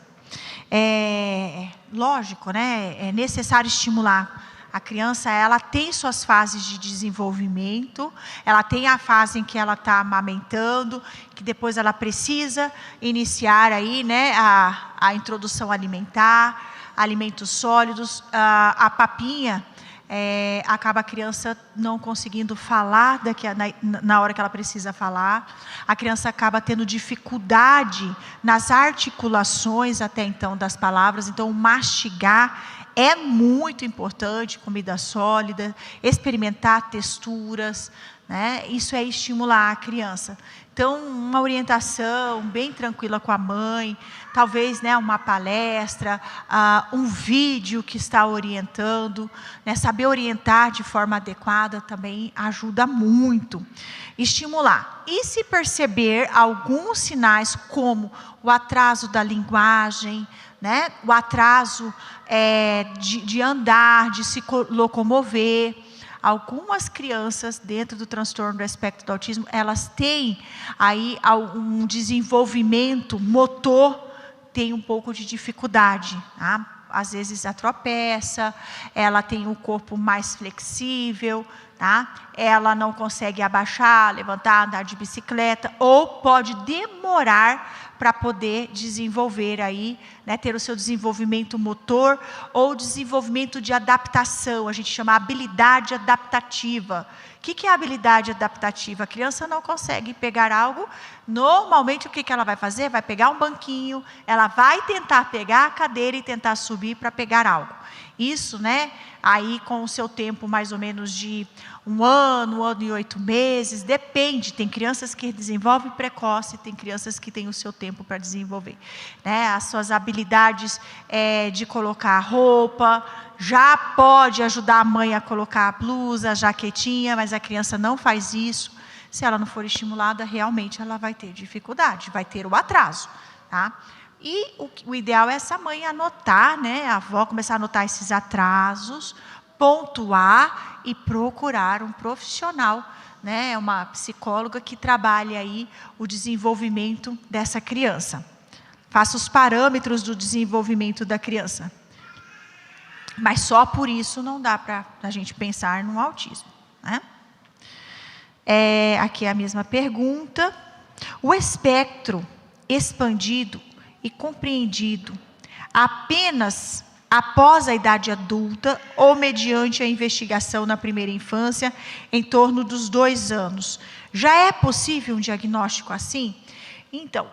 Lógico, né, é necessário estimular. A criança, ela tem suas fases de desenvolvimento, ela tem a fase em que ela está amamentando, que depois ela precisa iniciar aí, né, a introdução alimentar, alimentos sólidos. A papinha, acaba a criança não conseguindo falar na hora que ela precisa falar, a criança acaba tendo dificuldade nas articulações até então das palavras, então mastigar é muito importante, comida sólida, experimentar texturas, né? Isso é estimular a criança. Então, uma orientação bem tranquila com a mãe, talvez, né, uma palestra, um vídeo que está orientando, né? Saber orientar de forma adequada também ajuda muito. Estimular. E se perceber alguns sinais, como o atraso da linguagem, né? O atraso de andar, de se locomover. Algumas crianças dentro do transtorno do espectro do autismo, elas têm aí um desenvolvimento motor, tem um pouco de dificuldade, tá? Às vezes tropeça, ela tem o corpo mais flexível, tá? Ela não consegue abaixar, levantar, andar de bicicleta, ou pode demorar para poder desenvolver aí, né, ter o seu desenvolvimento motor ou desenvolvimento de adaptação, a gente chama habilidade adaptativa. O que é a habilidade adaptativa? A criança não consegue pegar algo, normalmente o que ela vai fazer? Vai pegar um banquinho, ela vai tentar pegar a cadeira e tentar subir para pegar algo. Isso, né, aí com o seu tempo mais ou menos de 1 ano e 8 meses, depende, tem crianças que desenvolvem precoce, tem crianças que têm o seu tempo para desenvolver, né? As suas habilidades de colocar roupa, já pode ajudar a mãe a colocar a blusa, a jaquetinha, mas a criança não faz isso. Se ela não for estimulada, realmente ela vai ter dificuldade, vai ter o atraso, tá? E o ideal é essa mãe anotar, né, a avó começar a anotar esses atrasos, pontuar e procurar um profissional, né, uma psicóloga que trabalhe aí o desenvolvimento dessa criança. Faça os parâmetros do desenvolvimento da criança. Mas só por isso não dá para a gente pensar no autismo, né? Aqui é a mesma pergunta. O espectro expandido e compreendido apenas após a idade adulta ou mediante a investigação na primeira infância, em torno dos 2 anos. Já é possível um diagnóstico assim? Então,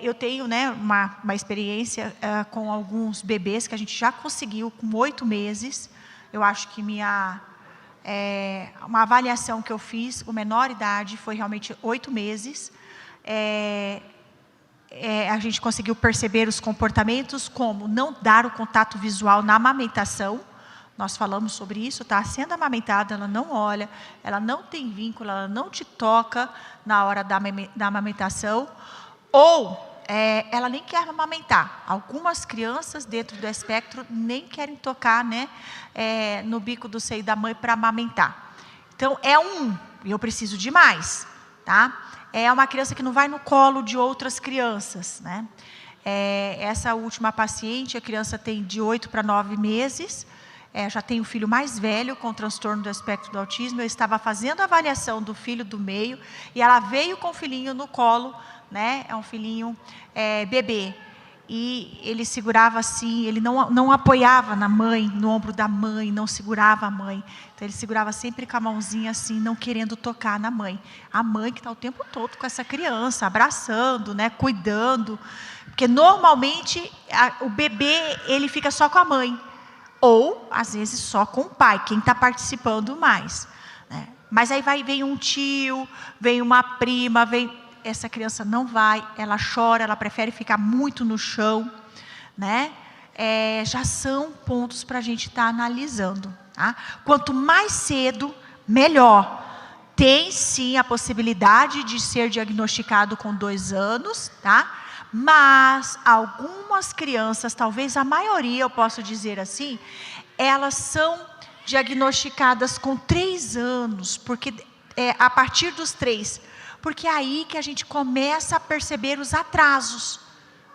eu tenho, né, uma experiência com alguns bebês que a gente já conseguiu com 8 meses. Eu acho que uma avaliação que eu fiz, o menor idade foi realmente 8 meses. A gente conseguiu perceber os comportamentos, como não dar o contato visual na amamentação. Nós falamos sobre isso, está sendo amamentada, ela não olha, ela não tem vínculo, ela não te toca na hora da amamentação. Ou ela nem quer amamentar. Algumas crianças dentro do espectro nem querem tocar, né, no bico do seio da mãe para amamentar. Então, e eu preciso de mais, tá? É uma criança que não vai no colo de outras crianças, né? Essa última paciente, a criança tem de 8 para 9 meses, já tem o filho mais velho com transtorno do espectro do autismo. Eu estava fazendo a avaliação do filho do meio e ela veio com o filhinho no colo, né? É um filhinho bebê. E ele segurava assim, ele não apoiava na mãe, no ombro da mãe, não segurava a mãe. Então ele segurava sempre com a mãozinha assim, não querendo tocar na mãe. A mãe que está o tempo todo com essa criança, abraçando, né? Cuidando. Porque normalmente o bebê ele fica só com a mãe. Ou, às vezes, só com o pai, quem está participando mais, né? Mas aí vem um tio, vem uma prima, essa criança não vai, ela chora, ela prefere ficar muito no chão, né? Já são pontos para a gente estar analisando, tá? Quanto mais cedo, melhor. Tem sim a possibilidade de ser diagnosticado com 2 anos, tá? Mas algumas crianças, talvez a maioria, eu posso dizer assim, elas são diagnosticadas com 3 anos, porque a partir dos 3, porque é aí que a gente começa a perceber os atrasos,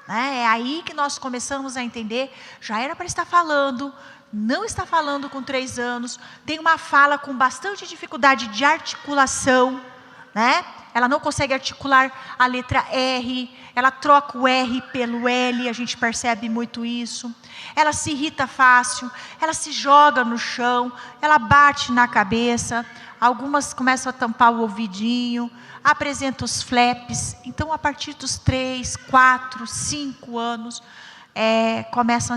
né? É aí que nós começamos a entender, já era para estar falando, não está falando com 3 anos, tem uma fala com bastante dificuldade de articulação, né? Ela não consegue articular a letra R, ela troca o R pelo L, a gente percebe muito isso. Ela se irrita fácil, ela se joga no chão, ela bate na cabeça, algumas começam a tampar o ouvidinho, apresentam os flaps. Então, a partir dos 3, 4, 5 anos, começam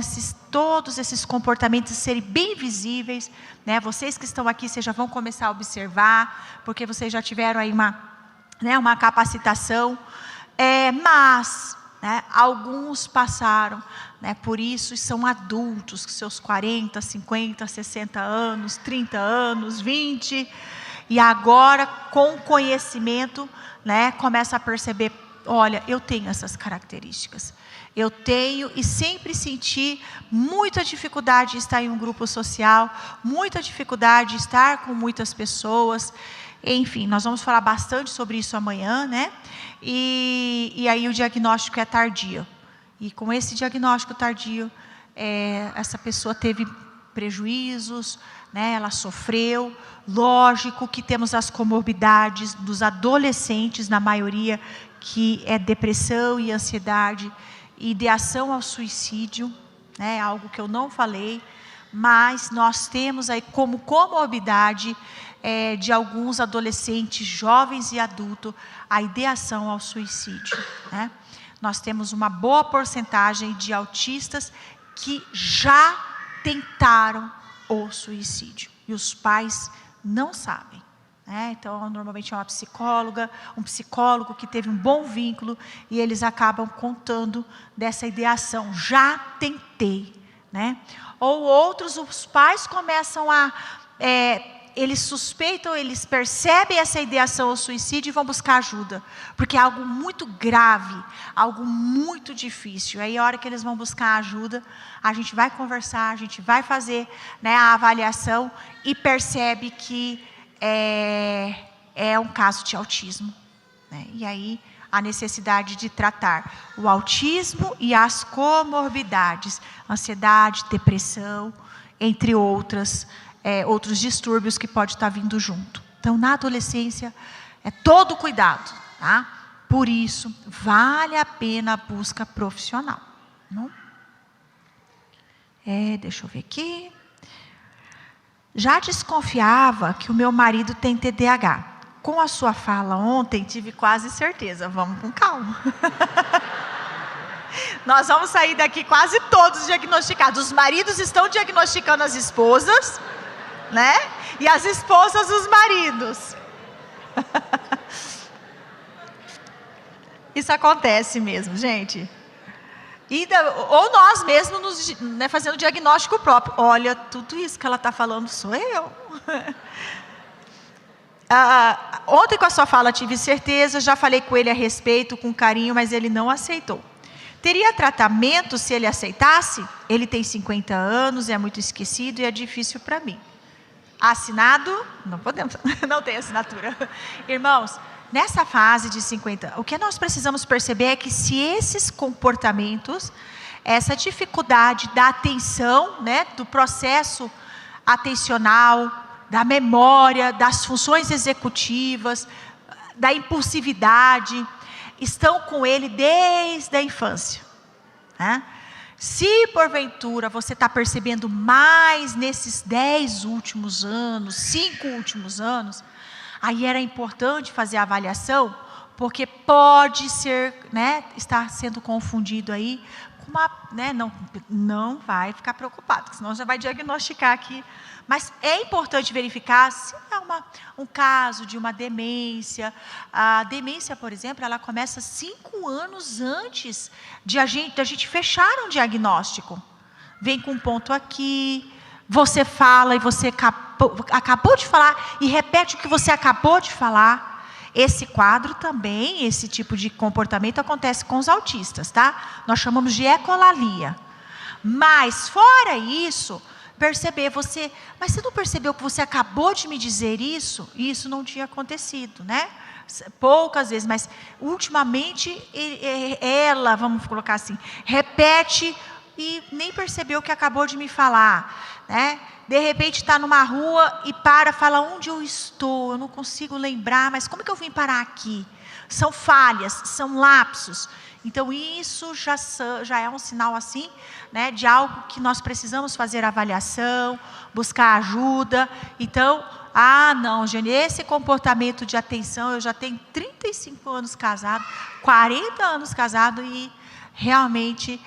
todos esses comportamentos a serem bem visíveis, né? Vocês que estão aqui, vocês já vão começar a observar, porque vocês já tiveram aí uma capacitação, mas, né, alguns passaram, né, por isso e são adultos, com seus 40, 50, 60 anos, 30 anos, 20, e agora com conhecimento, né, começa a perceber, olha, eu tenho essas características, eu tenho e sempre senti muita dificuldade de estar em um grupo social, muita dificuldade de estar com muitas pessoas. Enfim, nós vamos falar bastante sobre isso amanhã, né? E aí o diagnóstico é tardio. E com esse diagnóstico tardio, essa pessoa teve prejuízos, né? Ela sofreu. Lógico que temos as comorbidades dos adolescentes, na maioria, que é depressão e ansiedade, e ideação ao suicídio, né? Algo que eu não falei, mas nós temos aí como comorbidade de alguns adolescentes, jovens e adultos, a ideação ao suicídio, né? Nós temos uma boa porcentagem de autistas que já tentaram o suicídio, e os pais não sabem, né? Então, normalmente é uma psicóloga, um psicólogo que teve um bom vínculo, e eles acabam contando dessa ideação, já tentei, né? Ou outros, os pais começam eles suspeitam, eles percebem essa ideação ao suicídio e vão buscar ajuda, porque é algo muito grave, algo muito difícil. Aí a hora que eles vão buscar ajuda, a gente vai conversar, a gente vai fazer, né, a avaliação e percebe que é um caso de autismo, né? E aí a necessidade de tratar o autismo e as comorbidades, ansiedade, depressão, entre outros distúrbios que pode estar vindo junto. Então, na adolescência, todo cuidado, tá? Por isso, vale a pena a busca profissional, não? Deixa eu ver aqui. Já desconfiava que o meu marido tem TDAH. Com a sua fala ontem, tive quase certeza. Vamos com calma. Nós vamos sair daqui quase todos diagnosticados. Os maridos estão diagnosticando as esposas, né? E as esposas os maridos. Isso acontece mesmo, gente. Ou nós mesmos fazendo diagnóstico próprio. Olha, tudo isso que ela está falando sou eu. Ontem com a sua fala tive certeza, já falei com ele a respeito, com carinho, mas ele não aceitou. Teria tratamento se ele aceitasse? Ele tem 50 anos, é muito esquecido e é difícil para mim. Assinado? Não podemos, não tem assinatura. Irmãos, nessa fase de 50, o que nós precisamos perceber é que se esses comportamentos, essa dificuldade da atenção, né, do processo atencional, da memória, das funções executivas, da impulsividade, estão com ele desde a infância, né? Se porventura você está percebendo mais nesses 10 últimos anos, 5 últimos anos, aí era importante fazer a avaliação, porque pode ser, né, estar sendo confundido aí com uma, né, não vai ficar preocupado, senão já vai diagnosticar aqui. Mas é importante verificar se é um caso de uma demência. A demência, por exemplo, ela começa 5 anos antes da gente fechar um diagnóstico. Vem com um ponto aqui, você fala e você acabou de falar e repete o que você acabou de falar. Esse quadro também, esse tipo de comportamento acontece com os autistas, tá? Nós chamamos de ecolalia. Mas, fora isso, perceber, mas você não percebeu que você acabou de me dizer isso? E isso não tinha acontecido, né? Poucas vezes, mas ultimamente ela, vamos colocar assim, repete e nem percebeu que acabou de me falar, né? De repente está numa rua e fala onde eu estou, eu não consigo lembrar, mas como que eu vim parar aqui? São falhas, são lapsos. Então isso já é um sinal assim, né, de algo que nós precisamos fazer avaliação, buscar ajuda. Então, não, Jane, esse comportamento de atenção, eu já tenho 35 anos casado, 40 anos casado e realmente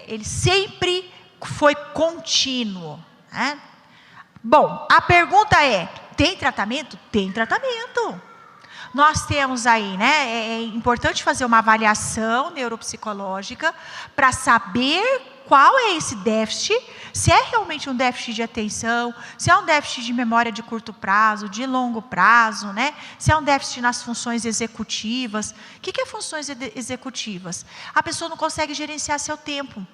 ele sempre foi contínuo, né? Bom, a pergunta é, tem tratamento? Tem tratamento. Nós temos aí, né, é importante fazer uma avaliação neuropsicológica para saber qual é esse déficit, se é realmente um déficit de atenção, se é um déficit de memória de curto prazo, de longo prazo, né, se é um déficit nas funções executivas. O que é funções executivas? A pessoa não consegue gerenciar seu tempo.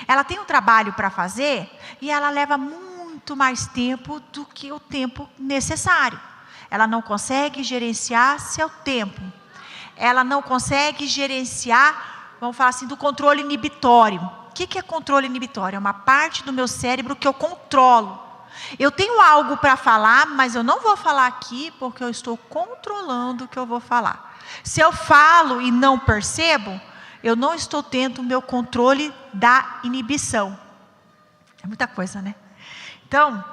Ela tem um trabalho para fazer e ela leva muito mais tempo do que o tempo necessário. Ela não consegue gerenciar seu tempo. Ela não consegue gerenciar, vamos falar assim, do controle inibitório. O que é controle inibitório? É uma parte do meu cérebro que eu controlo. Eu tenho algo para falar, mas eu não vou falar aqui porque eu estou controlando o que eu vou falar. Se eu falo e não percebo, eu não estou tendo o meu controle da inibição. É muita coisa, né? Então,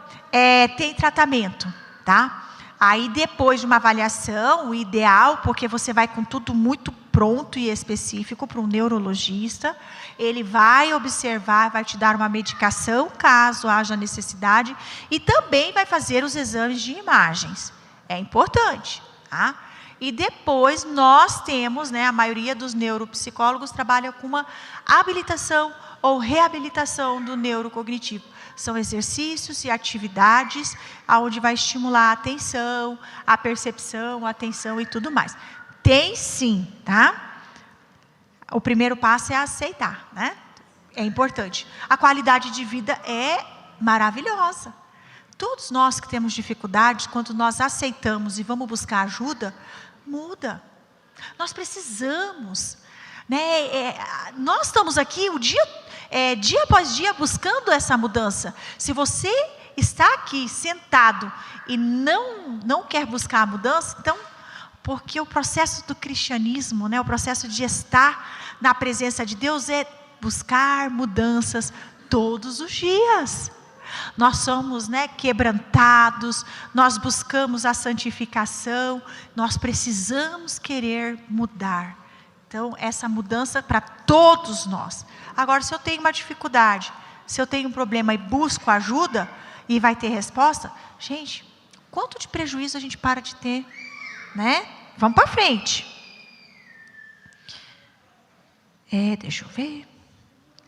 tem tratamento, tá? Aí depois de uma avaliação, o ideal, porque você vai com tudo muito pronto e específico para um neurologista, ele vai observar, vai te dar uma medicação, caso haja necessidade, e também vai fazer os exames de imagens. É importante, tá? E depois nós temos, né, a maioria dos neuropsicólogos trabalha com uma habilitação ou reabilitação do neurocognitivo. São exercícios e atividades onde vai estimular a atenção, a percepção, a atenção e tudo mais. Tem sim, tá? O primeiro passo é aceitar, né? É importante. A qualidade de vida é maravilhosa. Todos nós que temos dificuldades, quando nós aceitamos e vamos buscar ajuda, muda. Nós precisamos, né? Nós estamos aqui dia após dia buscando essa mudança. Se você está aqui sentado e não quer buscar a mudança, então, porque o processo do cristianismo, né, o processo de estar na presença de Deus é buscar mudanças todos os dias. Nós somos, né, quebrantados, nós buscamos a santificação, nós precisamos querer mudar. Então, essa mudança para todos nós. Agora, se eu tenho uma dificuldade, se eu tenho um problema e busco ajuda, e vai ter resposta, gente, quanto de prejuízo a gente para de ter, né? Vamos para frente. Deixa eu ver.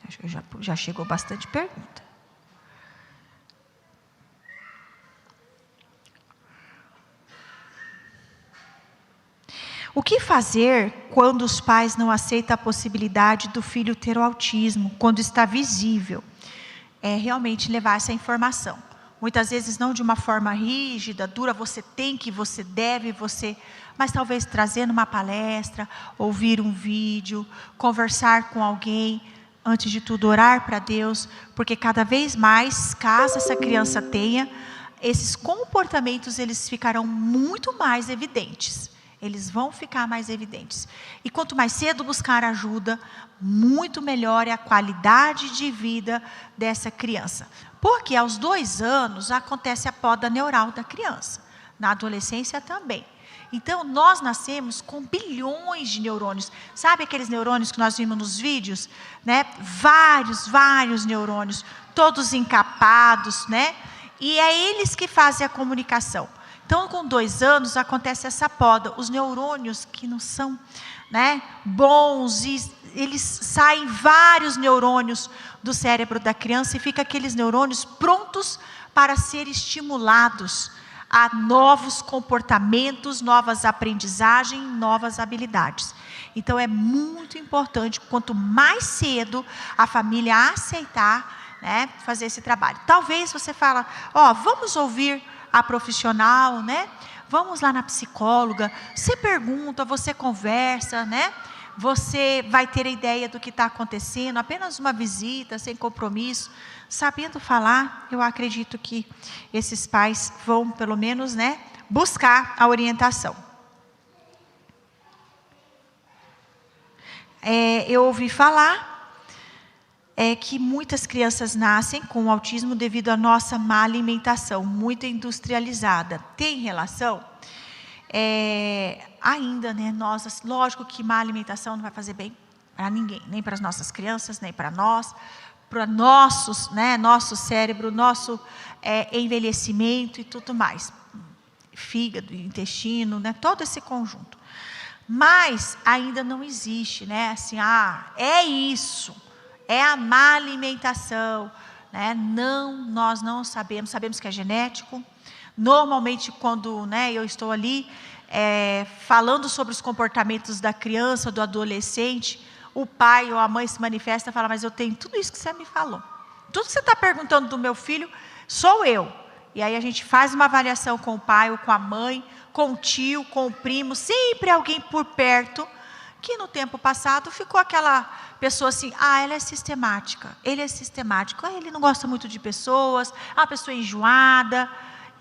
Acho que já chegou bastante pergunta. O que fazer quando os pais não aceitam a possibilidade do filho ter o autismo, quando está visível? É realmente levar essa informação. Muitas vezes não de uma forma rígida, dura, você tem que, você deve, mas talvez trazendo uma palestra, ouvir um vídeo, conversar com alguém, antes de tudo orar para Deus, porque cada vez mais, caso essa criança tenha, esses comportamentos eles ficarão muito mais evidentes. Eles vão ficar mais evidentes. E quanto mais cedo buscar ajuda, muito melhor é a qualidade de vida dessa criança. Porque aos 2 anos acontece a poda neural da criança. Na adolescência também. Então, nós nascemos com bilhões de neurônios. Sabe aqueles neurônios que nós vimos nos vídeos? Né? Vários neurônios, todos encapados, né? E é eles que fazem a comunicação. Então, com 2 anos, acontece essa poda. Os neurônios que não são, né, bons, eles saem vários neurônios do cérebro da criança e ficam aqueles neurônios prontos para ser estimulados a novos comportamentos, novas aprendizagens, novas habilidades. Então, é muito importante, quanto mais cedo a família aceitar, né, fazer esse trabalho. Talvez você fala, vamos ouvir a profissional, né? Vamos lá na psicóloga, você pergunta, você conversa, né? Você vai ter a ideia do que está acontecendo, apenas uma visita, sem compromisso, sabendo falar. Eu acredito que esses pais vão, pelo menos, né, buscar a orientação. Eu ouvi falar que muitas crianças nascem com autismo devido à nossa má alimentação, muito industrializada. Tem relação? Ainda, né? Lógico que má alimentação não vai fazer bem para ninguém, nem para as nossas crianças, nem para nós, para nosso cérebro, nosso envelhecimento e tudo mais. Fígado, intestino, né? Todo esse conjunto. Mas ainda não existe, né? Assim, é isso. É a má alimentação, né? Nós não sabemos que é genético. Normalmente, quando, né, eu estou ali falando sobre os comportamentos da criança, do adolescente, o pai ou a mãe se manifesta e fala, mas eu tenho tudo isso que você me falou. Tudo que você está perguntando do meu filho, sou eu. E aí a gente faz uma avaliação com o pai ou com a mãe, com o tio, com o primo, sempre alguém por perto, que no tempo passado ficou aquela pessoa assim, ela é sistemática, ele é sistemático, ele não gosta muito de pessoas, é uma pessoa enjoada,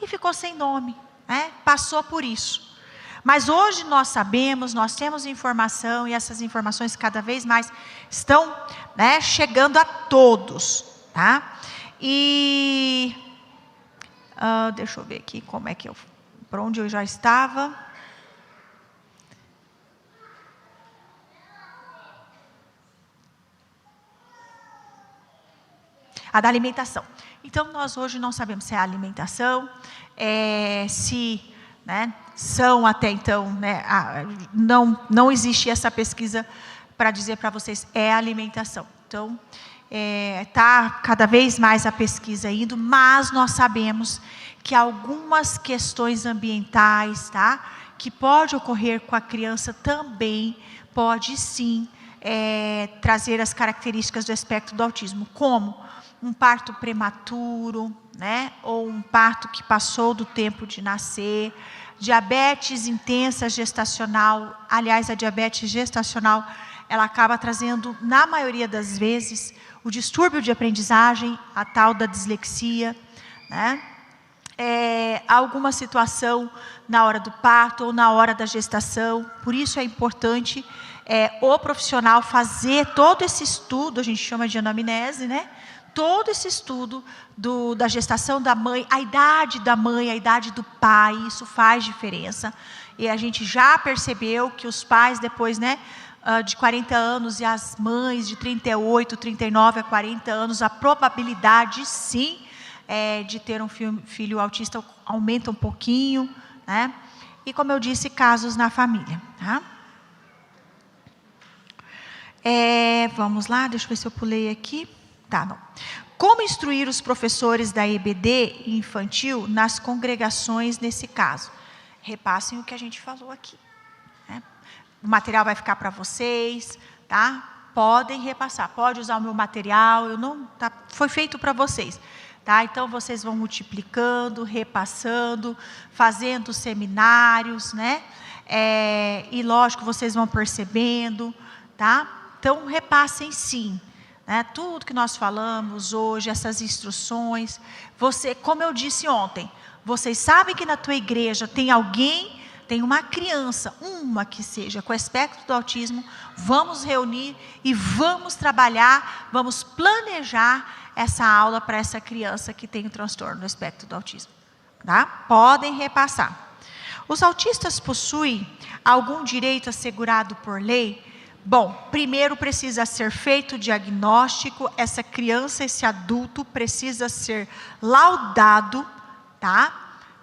e ficou sem nome, né? Passou por isso. Mas hoje nós sabemos, nós temos informação, e essas informações cada vez mais estão, né, chegando a todos, tá? E, deixa eu ver aqui como é que para onde eu já estava. A da alimentação. Então, nós hoje não sabemos se é a alimentação, né, são até então, né, não existe essa pesquisa para dizer para vocês, é a alimentação. Então, está cada vez mais a pesquisa indo, mas nós sabemos que algumas questões ambientais, tá, que pode ocorrer com a criança também, pode sim trazer as características do espectro do autismo, como um parto prematuro, né? Ou um parto que passou do tempo de nascer, diabetes intensa gestacional. Aliás, a diabetes gestacional, ela acaba trazendo, na maioria das vezes, o distúrbio de aprendizagem, a tal da dislexia, né? Alguma situação na hora do parto ou na hora da gestação. Por isso é importante o profissional fazer todo esse estudo, a gente chama de anamnese, né? Todo esse estudo da gestação da mãe, a idade da mãe, a idade do pai, isso faz diferença. E a gente já percebeu que os pais depois, né, de 40 anos e as mães de 38, 39 a 40 anos, a probabilidade sim de ter um filho autista aumenta um pouquinho, né? E como eu disse, casos na família, tá? Vamos lá, deixa eu ver se eu pulei aqui. Tá, não. Como instruir os professores da EBD infantil nas congregações nesse caso? Repassem o que a gente falou aqui, né? o material vai ficar para vocês, tá? Podem repassar, pode usar o meu material, foi feito para vocês. Tá? Então, vocês vão multiplicando, repassando, fazendo seminários, né? E, lógico, vocês vão percebendo, tá? Então, repassem sim. Né? Tudo que nós falamos hoje, essas instruções. Como eu disse ontem, vocês sabem que na tua igreja tem alguém, tem uma criança, uma que seja, com espectro do autismo. Vamos reunir e vamos trabalhar, vamos planejar essa aula para essa criança que tem o transtorno do espectro do autismo. Tá? Podem repassar. Os autistas possuem algum direito assegurado por lei? Bom, primeiro precisa ser feito o diagnóstico, essa criança, esse adulto precisa ser laudado, tá?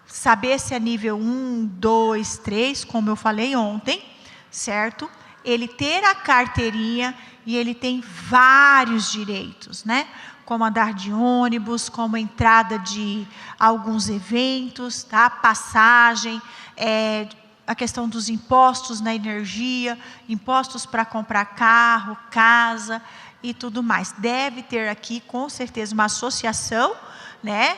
Saber se é nível 1, 2, 3, como eu falei ontem, certo? Ele ter a carteirinha e ele tem vários direitos, né? Como andar de ônibus, como entrada de alguns eventos, tá? Passagem, a questão dos impostos na energia, impostos para comprar carro, casa e tudo mais. Deve ter aqui, com certeza, uma associação, né?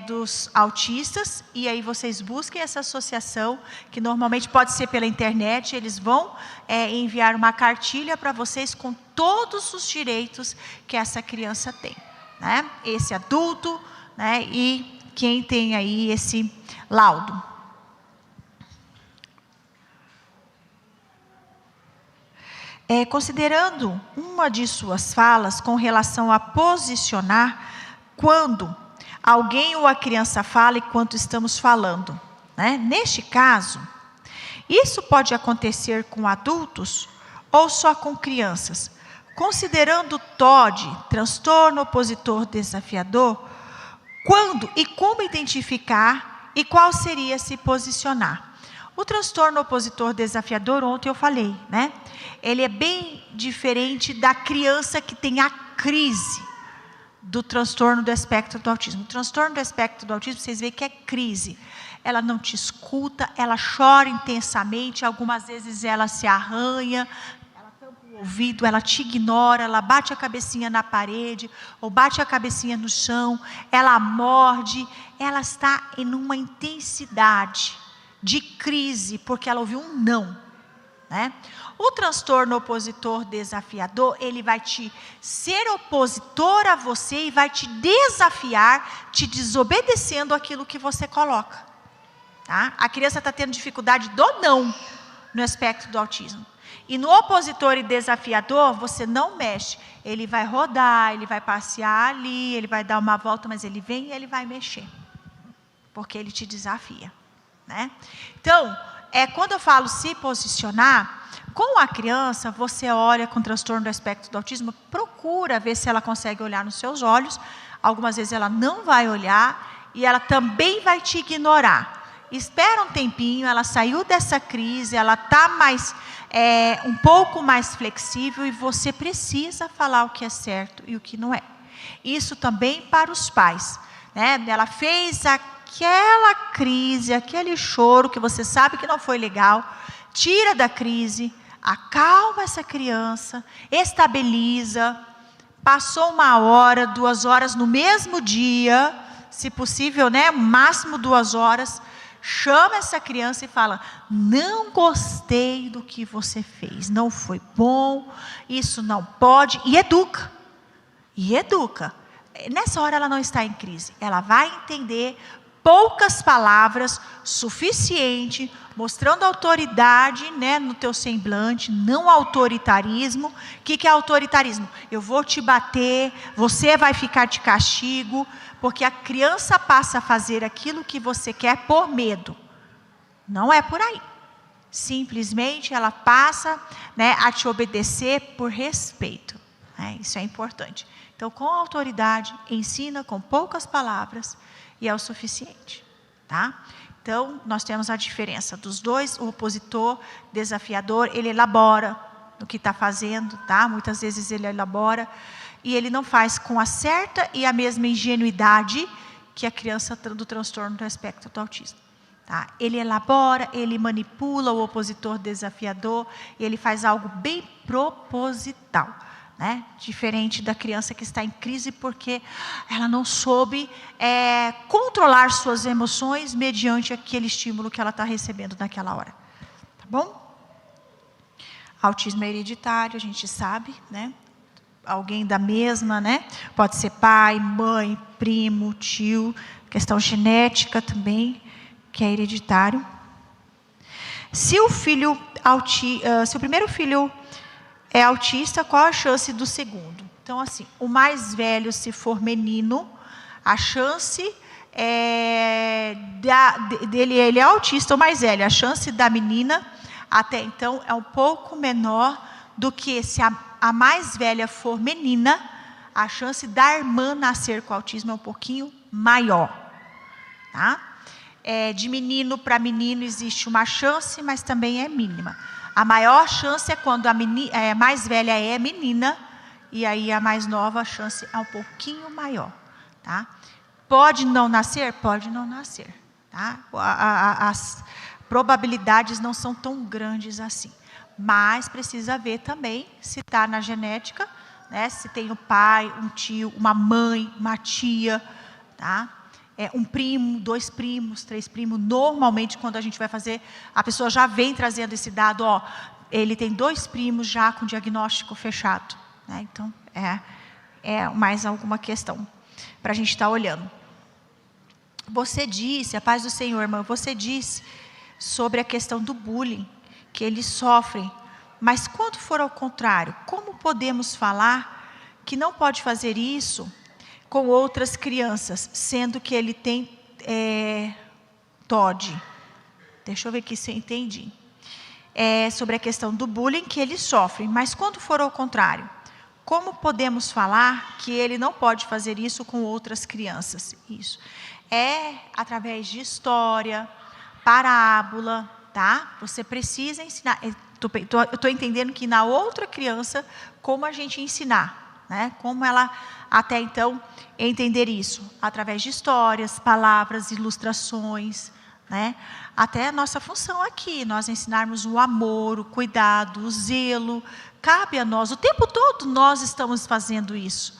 Dos autistas, e aí vocês busquem essa associação, que normalmente pode ser pela internet, eles vão enviar uma cartilha para vocês com todos os direitos que essa criança tem, né? Esse adulto, né? E quem tem aí esse laudo. Considerando uma de suas falas com relação a posicionar, quando alguém ou a criança fala enquanto estamos falando, né? Neste caso, isso pode acontecer com adultos ou só com crianças? Considerando TOD, transtorno opositor desafiador, quando e como identificar e qual seria se posicionar? O transtorno opositor desafiador, ontem eu falei, né? Ele é bem diferente da criança que tem a crise do transtorno do espectro do autismo. O transtorno do espectro do autismo, vocês veem que é crise. Ela não te escuta, ela chora intensamente, algumas vezes ela se arranha, ela tampa o ouvido, ela te ignora, ela bate a cabecinha na parede, ou bate a cabecinha no chão, ela morde, ela está em uma intensidade de crise, porque ela ouviu um não, né? O transtorno opositor desafiador, ele vai te ser opositor a você e vai te desafiar, te desobedecendo aquilo que você coloca. Tá? A criança está tendo dificuldade do não no espectro do autismo. E no opositor e desafiador, você não mexe. Ele vai rodar, ele vai passear ali, ele vai dar uma volta, mas ele vem e ele vai mexer. Porque ele te desafia. Né? Então, quando eu falo se posicionar, com a criança, você olha com transtorno do espectro do autismo, procura ver se ela consegue olhar nos seus olhos. Algumas vezes ela não vai olhar e ela também vai te ignorar. Espera um tempinho, ela saiu dessa crise, ela está um pouco mais flexível e você precisa falar o que é certo e o que não é. Isso também para os pais. Né? Ela fez aquela crise, aquele choro que você sabe que não foi legal, tira da crise, acalma essa criança, estabiliza, passou 1 hora, 2 horas no mesmo dia, se possível, né, máximo 2 horas, chama essa criança e fala, não gostei do que você fez, não foi bom, isso não pode, e educa. Nessa hora ela não está em crise, ela vai entender poucas palavras, suficiente, mostrando autoridade, né, no teu semblante, não autoritarismo. O que é autoritarismo? Eu vou te bater, você vai ficar de castigo, porque a criança passa a fazer aquilo que você quer por medo. Não é por aí. Simplesmente ela passa, né, a te obedecer por respeito. Isso é importante. Então, com autoridade, ensina com poucas palavras, e é o suficiente, tá? Então, nós temos a diferença dos dois. O opositor desafiador, ele elabora o que está fazendo, tá? Muitas vezes ele elabora, e ele não faz com a certa e a mesma ingenuidade que a criança do transtorno do espectro do autismo. Tá? Ele elabora, ele manipula o opositor desafiador, ele faz algo bem proposital, né? Diferente da criança que está em crise porque ela não soube controlar suas emoções mediante aquele estímulo que ela está recebendo naquela hora. Tá bom? Autismo é hereditário, a gente sabe, né? Alguém da mesma, né? Pode ser pai, mãe, primo, tio, questão genética também, que é hereditário. Se o primeiro filho é autista, qual a chance do segundo? Então, assim, o mais velho, se for menino, a chance dele, ele é autista, o mais velho, a chance da menina, até então, é um pouco menor do que se a mais velha for menina, a chance da irmã nascer com autismo é um pouquinho maior. Tá? De menino para menino existe uma chance, mas também é mínima. A maior chance é quando a mais velha é menina, e aí a mais nova, a chance é um pouquinho maior. Tá? Pode não nascer? Pode não nascer. Tá? As probabilidades não são tão grandes assim. Mas precisa ver também se está na genética, né? Se tem um pai, um tio, uma mãe, uma tia, tá? Um primo, 2 primos, 3 primos. Normalmente, quando a gente vai fazer, a pessoa já vem trazendo esse dado, ó, ele tem 2 primos já com diagnóstico fechado. Né? Então, é mais alguma questão para a gente estar olhando. Você disse, a paz do Senhor, irmã, você disse sobre a questão do bullying, que eles sofrem. Mas quando for ao contrário, como podemos falar que não pode fazer isso com outras crianças, sendo que ele tem TOD? Deixa eu ver aqui se eu entendi. Sobre a questão do bullying que eles sofrem. Mas quando for ao contrário, como podemos falar que ele não pode fazer isso com outras crianças? Isso. Através de história, parábola, tá? Você precisa ensinar. Eu estou entendendo que na outra criança, como a gente ensinar, né? Como ela, até então, entender isso. Através de histórias, palavras, ilustrações, né? Até a nossa função aqui, nós ensinarmos o amor, o cuidado, o zelo. Cabe a nós, o tempo todo nós estamos fazendo isso.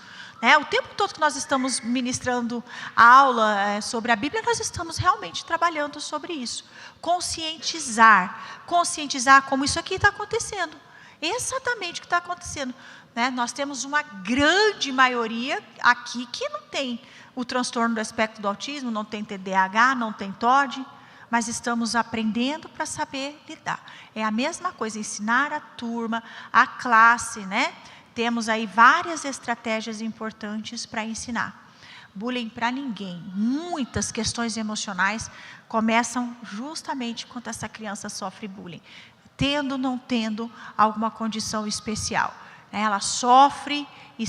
O tempo todo que nós estamos ministrando a aula sobre a Bíblia, nós estamos realmente trabalhando sobre isso. Conscientizar como isso aqui está acontecendo. Exatamente o que está acontecendo. Né? Nós temos uma grande maioria aqui que não tem o transtorno do espectro do autismo, não tem TDAH, não tem TOD, mas estamos aprendendo para saber lidar. É a mesma coisa, ensinar a turma, a classe, né? Temos aí várias estratégias importantes para ensinar. Bullying para ninguém. Muitas questões emocionais começam justamente quando essa criança sofre bullying. Tendo ou não tendo alguma condição especial. Ela sofre e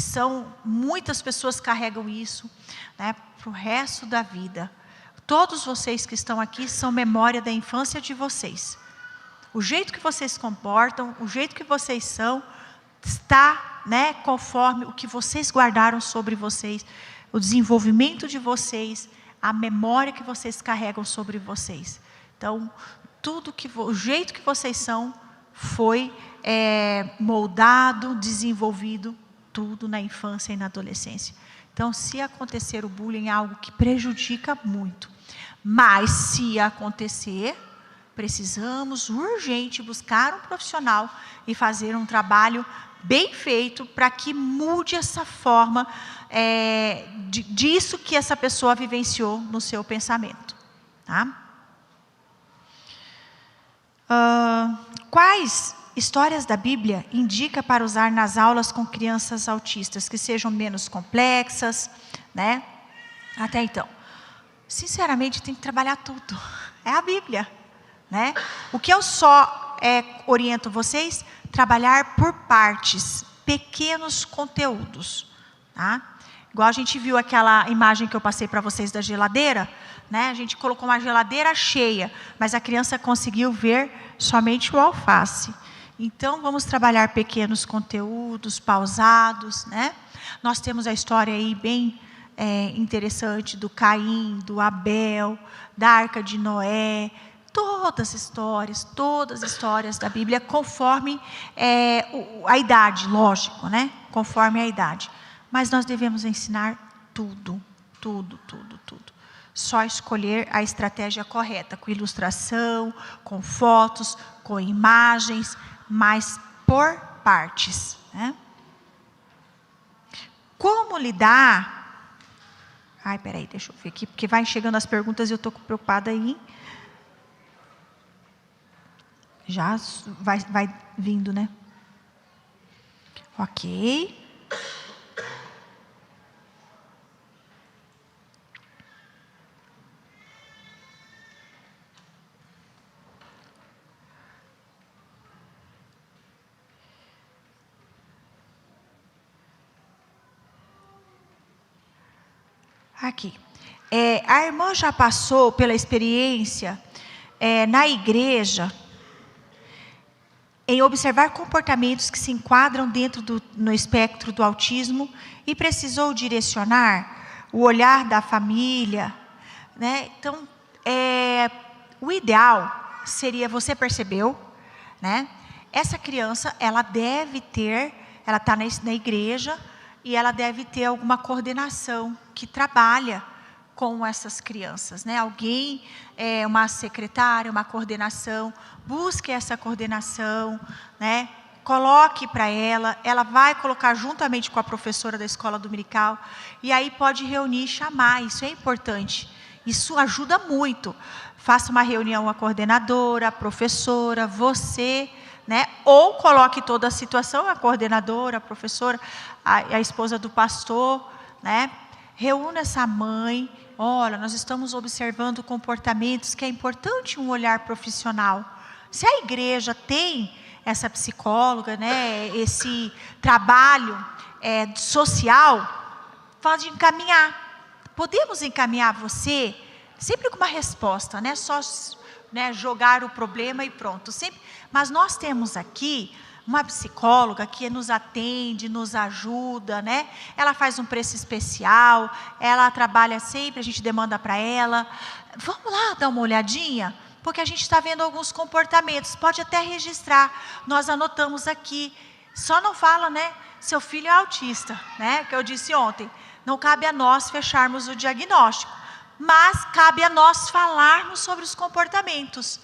muitas pessoas carregam isso, né, para o resto da vida. Todos vocês que estão aqui são memória da infância de vocês. O jeito que vocês se comportam, o jeito que vocês são, está, né, conforme o que vocês guardaram sobre vocês, o desenvolvimento de vocês, a memória que vocês carregam sobre vocês. Então, o jeito que vocês são foi moldado, desenvolvido, tudo na infância e na adolescência. Então, se acontecer o bullying, é algo que prejudica muito. Mas, se acontecer, precisamos urgente buscar um profissional e fazer um trabalho bem feito para que mude essa forma disso que essa pessoa vivenciou no seu pensamento. Tá? Quais histórias da Bíblia indica para usar nas aulas com crianças autistas, que sejam menos complexas, né? Até então. Sinceramente, tem que trabalhar tudo. É a Bíblia. Né? O que eu só oriento vocês, trabalhar por partes, pequenos conteúdos. Tá? Igual a gente viu aquela imagem que eu passei para vocês da geladeira, né? A gente colocou uma geladeira cheia, mas a criança conseguiu ver somente o alface. Então, vamos trabalhar pequenos conteúdos, pausados. Né? Nós temos a história aí bem interessante do Caim, do Abel, da Arca de Noé, todas as histórias da Bíblia, conforme a idade, lógico, né? Conforme a idade. Mas nós devemos ensinar tudo. Só escolher a estratégia correta, com ilustração, com fotos, com imagens, mas por partes, né? Como lidar? Ai, peraí, deixa eu ver aqui, porque vai chegando as perguntas e eu estou preocupada aí. Já vai vindo, né? Ok. Aqui. A irmã já passou pela experiência na igreja em observar comportamentos que se enquadram dentro no espectro do autismo e precisou direcionar o olhar da família, né? Então, o ideal seria, você percebeu, né? Essa criança, ela está na igreja e ela deve ter alguma coordenação que trabalha com essas crianças, né? Alguém, uma secretária, uma coordenação, busque essa coordenação, né? Coloque para ela vai colocar juntamente com a professora da escola dominical, e aí pode reunir e chamar, isso é importante, isso ajuda muito. Faça uma reunião, a coordenadora, a professora, você, né? Ou coloque toda a situação, a coordenadora, a professora, a esposa do pastor, né? Reúna essa mãe. Olha, nós estamos observando comportamentos que é importante um olhar profissional. Se a igreja tem essa psicóloga, né, esse trabalho social, pode encaminhar. Podemos encaminhar você, sempre com uma resposta, né? Só, né, jogar o problema e pronto. Sempre. Mas nós temos aqui uma psicóloga que nos atende, nos ajuda, né? Ela faz um preço especial, ela trabalha sempre, a gente demanda para ela. Vamos lá dar uma olhadinha? Porque a gente está vendo alguns comportamentos, pode até registrar, nós anotamos aqui. Só não fala, né? Seu filho é autista, né? Que eu disse ontem. Não cabe a nós fecharmos o diagnóstico, mas cabe a nós falarmos sobre os comportamentos.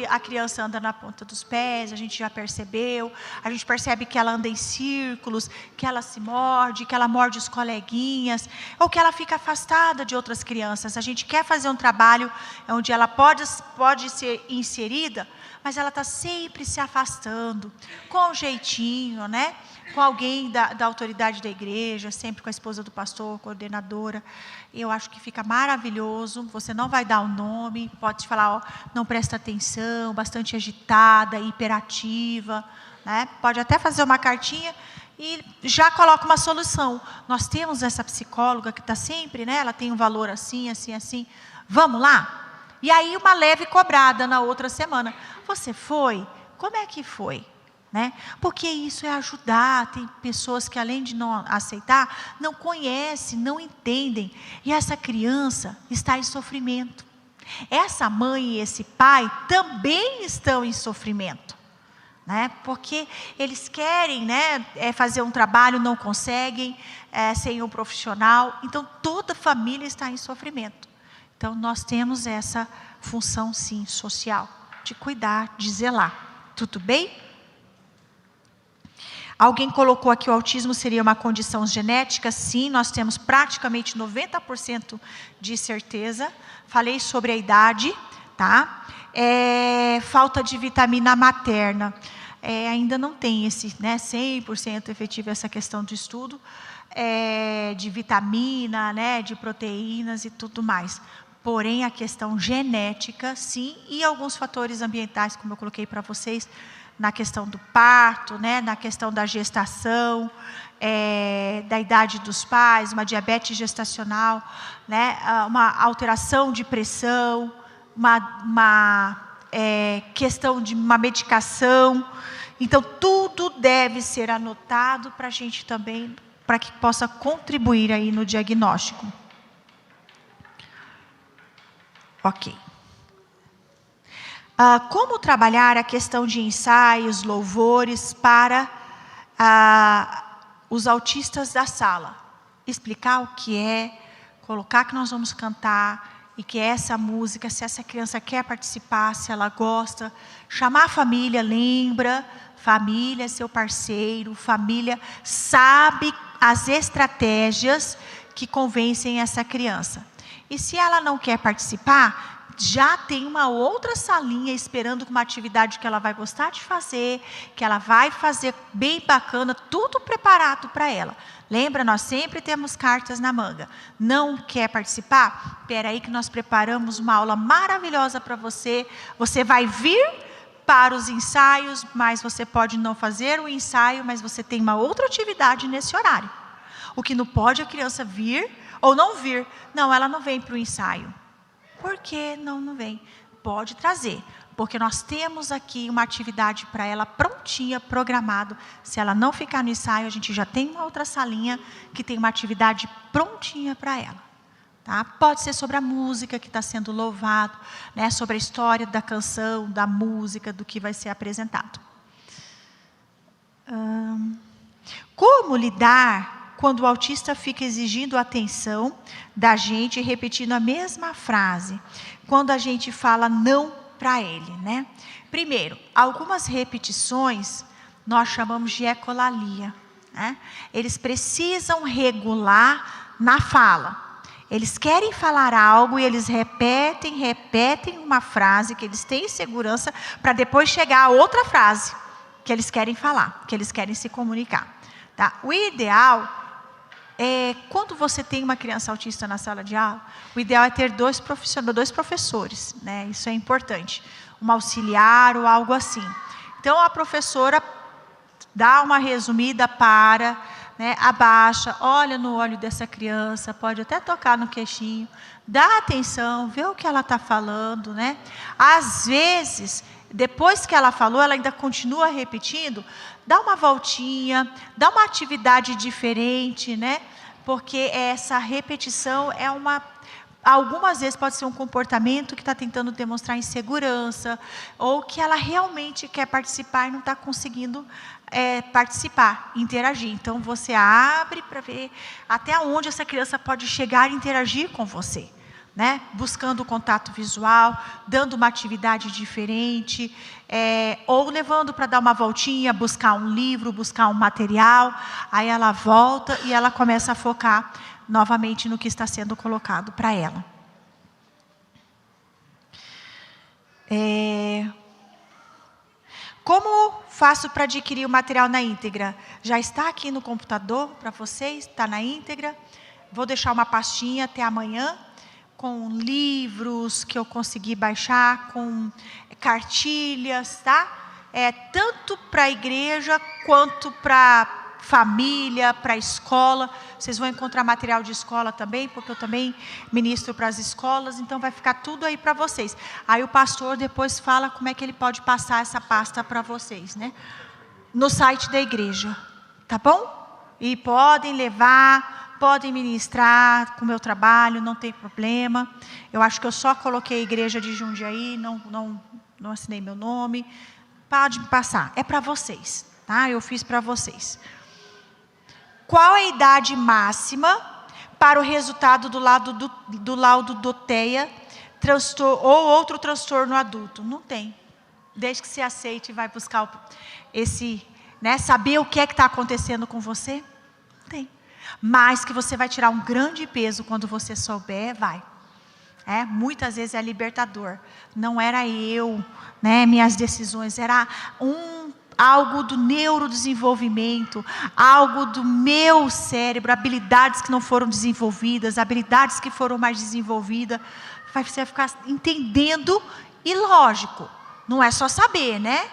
A criança anda na ponta dos pés, a gente já percebeu, a gente percebe que ela anda em círculos, que ela se morde, que ela morde os coleguinhas, ou que ela fica afastada de outras crianças. A gente quer fazer um trabalho onde ela pode ser inserida, mas ela está sempre se afastando, com um jeitinho, né? Com alguém da autoridade da igreja, sempre com a esposa do pastor, coordenadora. Eu acho que fica maravilhoso. Você não vai dar o nome, pode falar, ó, não presta atenção, bastante agitada, hiperativa, né? Pode até fazer uma cartinha e já coloca uma solução. Nós temos essa psicóloga que está sempre, né? Ela tem um valor assim, assim, assim. Vamos lá? E aí uma leve cobrada na outra semana. Você foi? Como é que foi? Né? Porque isso é ajudar. Tem pessoas que, além de não aceitar, não conhecem, não entendem. E essa criança está em sofrimento. Essa mãe e esse pai também estão em sofrimento, né? Porque eles querem, né, fazer um trabalho, não conseguem, sem um profissional. Então, toda a família está em sofrimento. Então, nós temos essa função, sim, social, de cuidar, de zelar. Tudo bem? Alguém colocou aqui o autismo seria uma condição genética? Sim, nós temos praticamente 90% de certeza. Falei sobre a idade, tá? Falta de vitamina materna. Ainda não tem esse, né, 100% efetivo essa questão do estudo, de vitamina, né, de proteínas e tudo mais. Porém, a questão genética, sim, e alguns fatores ambientais, como eu coloquei para vocês, na questão do parto, né, na questão da gestação, da idade dos pais, uma diabetes gestacional, né, uma alteração de pressão, uma questão de uma medicação. Então, tudo deve ser anotado para a gente também para que possa contribuir aí no diagnóstico. Ok. Como trabalhar a questão de ensaios, louvores para os autistas da sala? Explicar o que é, colocar que nós vamos cantar e que é essa música, se essa criança quer participar, se ela gosta, chamar a família, lembra, família é seu parceiro, família sabe as estratégias que convencem essa criança. E se ela não quer participar, já tem uma outra salinha esperando com uma atividade que ela vai gostar de fazer, que ela vai fazer bem bacana, tudo preparado para ela. Lembra, nós sempre temos cartas na manga. Não quer participar? Espera aí que nós preparamos uma aula maravilhosa para você. Você vai vir para os ensaios, mas você pode não fazer o ensaio, mas você tem uma outra atividade nesse horário. O que não pode a criança vir ou não vir. Não, ela não vem para o ensaio. Por que não vem? Pode trazer, porque nós temos aqui uma atividade para ela prontinha, programado. Se ela não ficar no ensaio, a gente já tem uma outra salinha que tem uma atividade prontinha para ela. Tá? Pode ser sobre a música que está sendo louvado, né? Sobre a história da canção, da música, do que vai ser apresentado. Como lidar quando o autista fica exigindo atenção da gente, repetindo a mesma frase, quando a gente fala não para ele, né? Primeiro, algumas repetições nós chamamos de ecolalia, né? Eles precisam regular na fala. Eles querem falar algo e eles repetem uma frase que eles têm segurança para depois chegar a outra frase que eles querem falar, que eles querem se comunicar. Tá? O ideal quando você tem uma criança autista na sala de aula, o ideal é ter dois professores, né? Isso é importante, um auxiliar ou algo assim. Então a professora dá uma resumida, né, abaixa, olha no olho dessa criança, pode até tocar no queixinho, dá atenção, vê o que ela está falando, né? Às vezes, depois que ela falou, ela ainda continua repetindo, dá uma voltinha, dá uma atividade diferente, né? Porque essa repetição algumas vezes pode ser um comportamento que está tentando demonstrar insegurança, ou que ela realmente quer participar e não está conseguindo participar, interagir. Então, você abre para ver até onde essa criança pode chegar e interagir com você, né? Buscando o contato visual, dando uma atividade diferente, ou levando para dar uma voltinha, buscar um livro, buscar um material, aí ela volta e ela começa a focar novamente no que está sendo colocado para ela. Como faço para adquirir o material na íntegra? Já está aqui no computador para vocês, está na íntegra. Vou deixar uma pastinha até amanhã, com livros que eu consegui baixar, com cartilhas, tá? Tanto para a igreja, quanto para família, para a escola. Vocês vão encontrar material de escola também, porque eu também ministro para as escolas, então vai ficar tudo aí para vocês. Aí o pastor depois fala como é que ele pode passar essa pasta para vocês, né? No site da igreja, tá bom? E podem levar, podem ministrar com o meu trabalho, não tem problema. Eu acho que eu só coloquei a igreja de Jundiaí, não assinei meu nome. Pode me passar, é para vocês, tá? Eu fiz para vocês. Qual é a idade máxima para o resultado do laudo do TEA ou outro transtorno adulto? Não tem. Desde que se aceite e vai buscar saber o que é que está acontecendo com você? Não tem. Mas que você vai tirar um grande peso quando você souber, vai. Muitas vezes é libertador. Não era eu, né, minhas decisões, era algo do neurodesenvolvimento, algo do meu cérebro, habilidades que não foram desenvolvidas, habilidades que foram mais desenvolvidas. Você vai ficar entendendo, e lógico, não é só saber, né?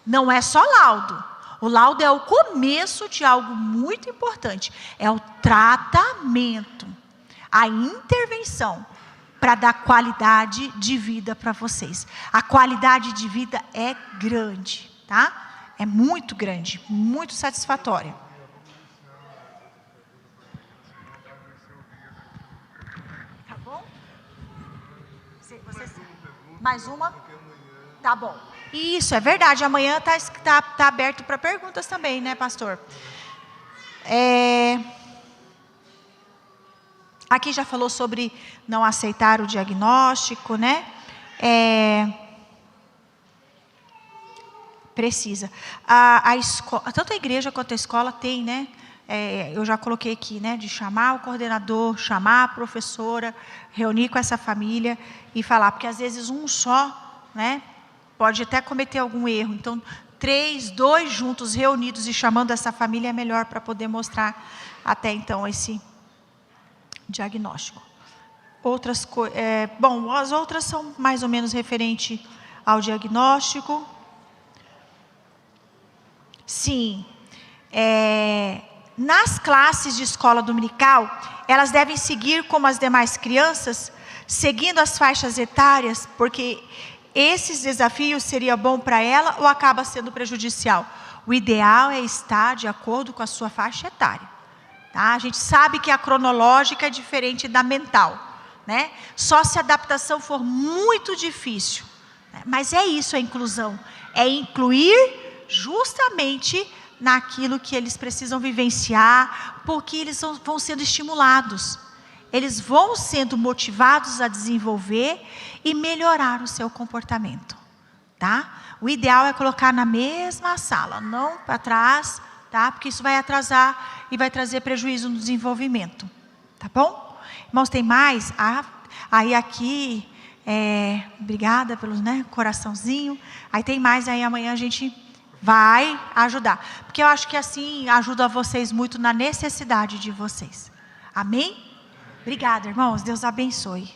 Não é só laudo. O laudo é o começo de algo muito importante. É o tratamento, a intervenção para dar qualidade de vida para vocês. A qualidade de vida é grande, tá? É muito grande, muito satisfatória. Mais uma? Tá bom. Isso, é verdade. Amanhã tá aberto para perguntas também, né, pastor? Aqui já falou sobre não aceitar o diagnóstico, né? Precisa. A escola, tanto a igreja quanto a escola tem, né? Eu já coloquei aqui, né? De chamar o coordenador, chamar a professora, reunir com essa família e falar, porque às vezes um só, né? Pode até cometer algum erro. Então, 3, 2 juntos, reunidos e chamando essa família é melhor para poder mostrar até então esse diagnóstico. Outras coisas, bom, as outras são mais ou menos referente ao diagnóstico. Sim, nas classes de escola dominical, elas devem seguir como as demais crianças, seguindo as faixas etárias, porque esses desafios seria bom para ela ou acaba sendo prejudicial? O ideal é estar de acordo com a sua faixa etária. Tá? A gente sabe que a cronológica é diferente da mental, né? Só se a adaptação for muito difícil. Né? Mas é isso a inclusão, é incluir justamente naquilo que eles precisam vivenciar, porque eles vão sendo estimulados. Eles vão sendo motivados a desenvolver e melhorar o seu comportamento, tá? O ideal é colocar na mesma sala, não para trás, tá? Porque isso vai atrasar e vai trazer prejuízo no desenvolvimento, tá bom? Irmãos, tem mais? Aí aqui, obrigada pelo, né, coraçãozinho. Aí tem mais, aí amanhã a gente vai ajudar, porque eu acho que assim ajuda vocês muito na necessidade de vocês. Amém? Obrigada, irmãos. Deus abençoe.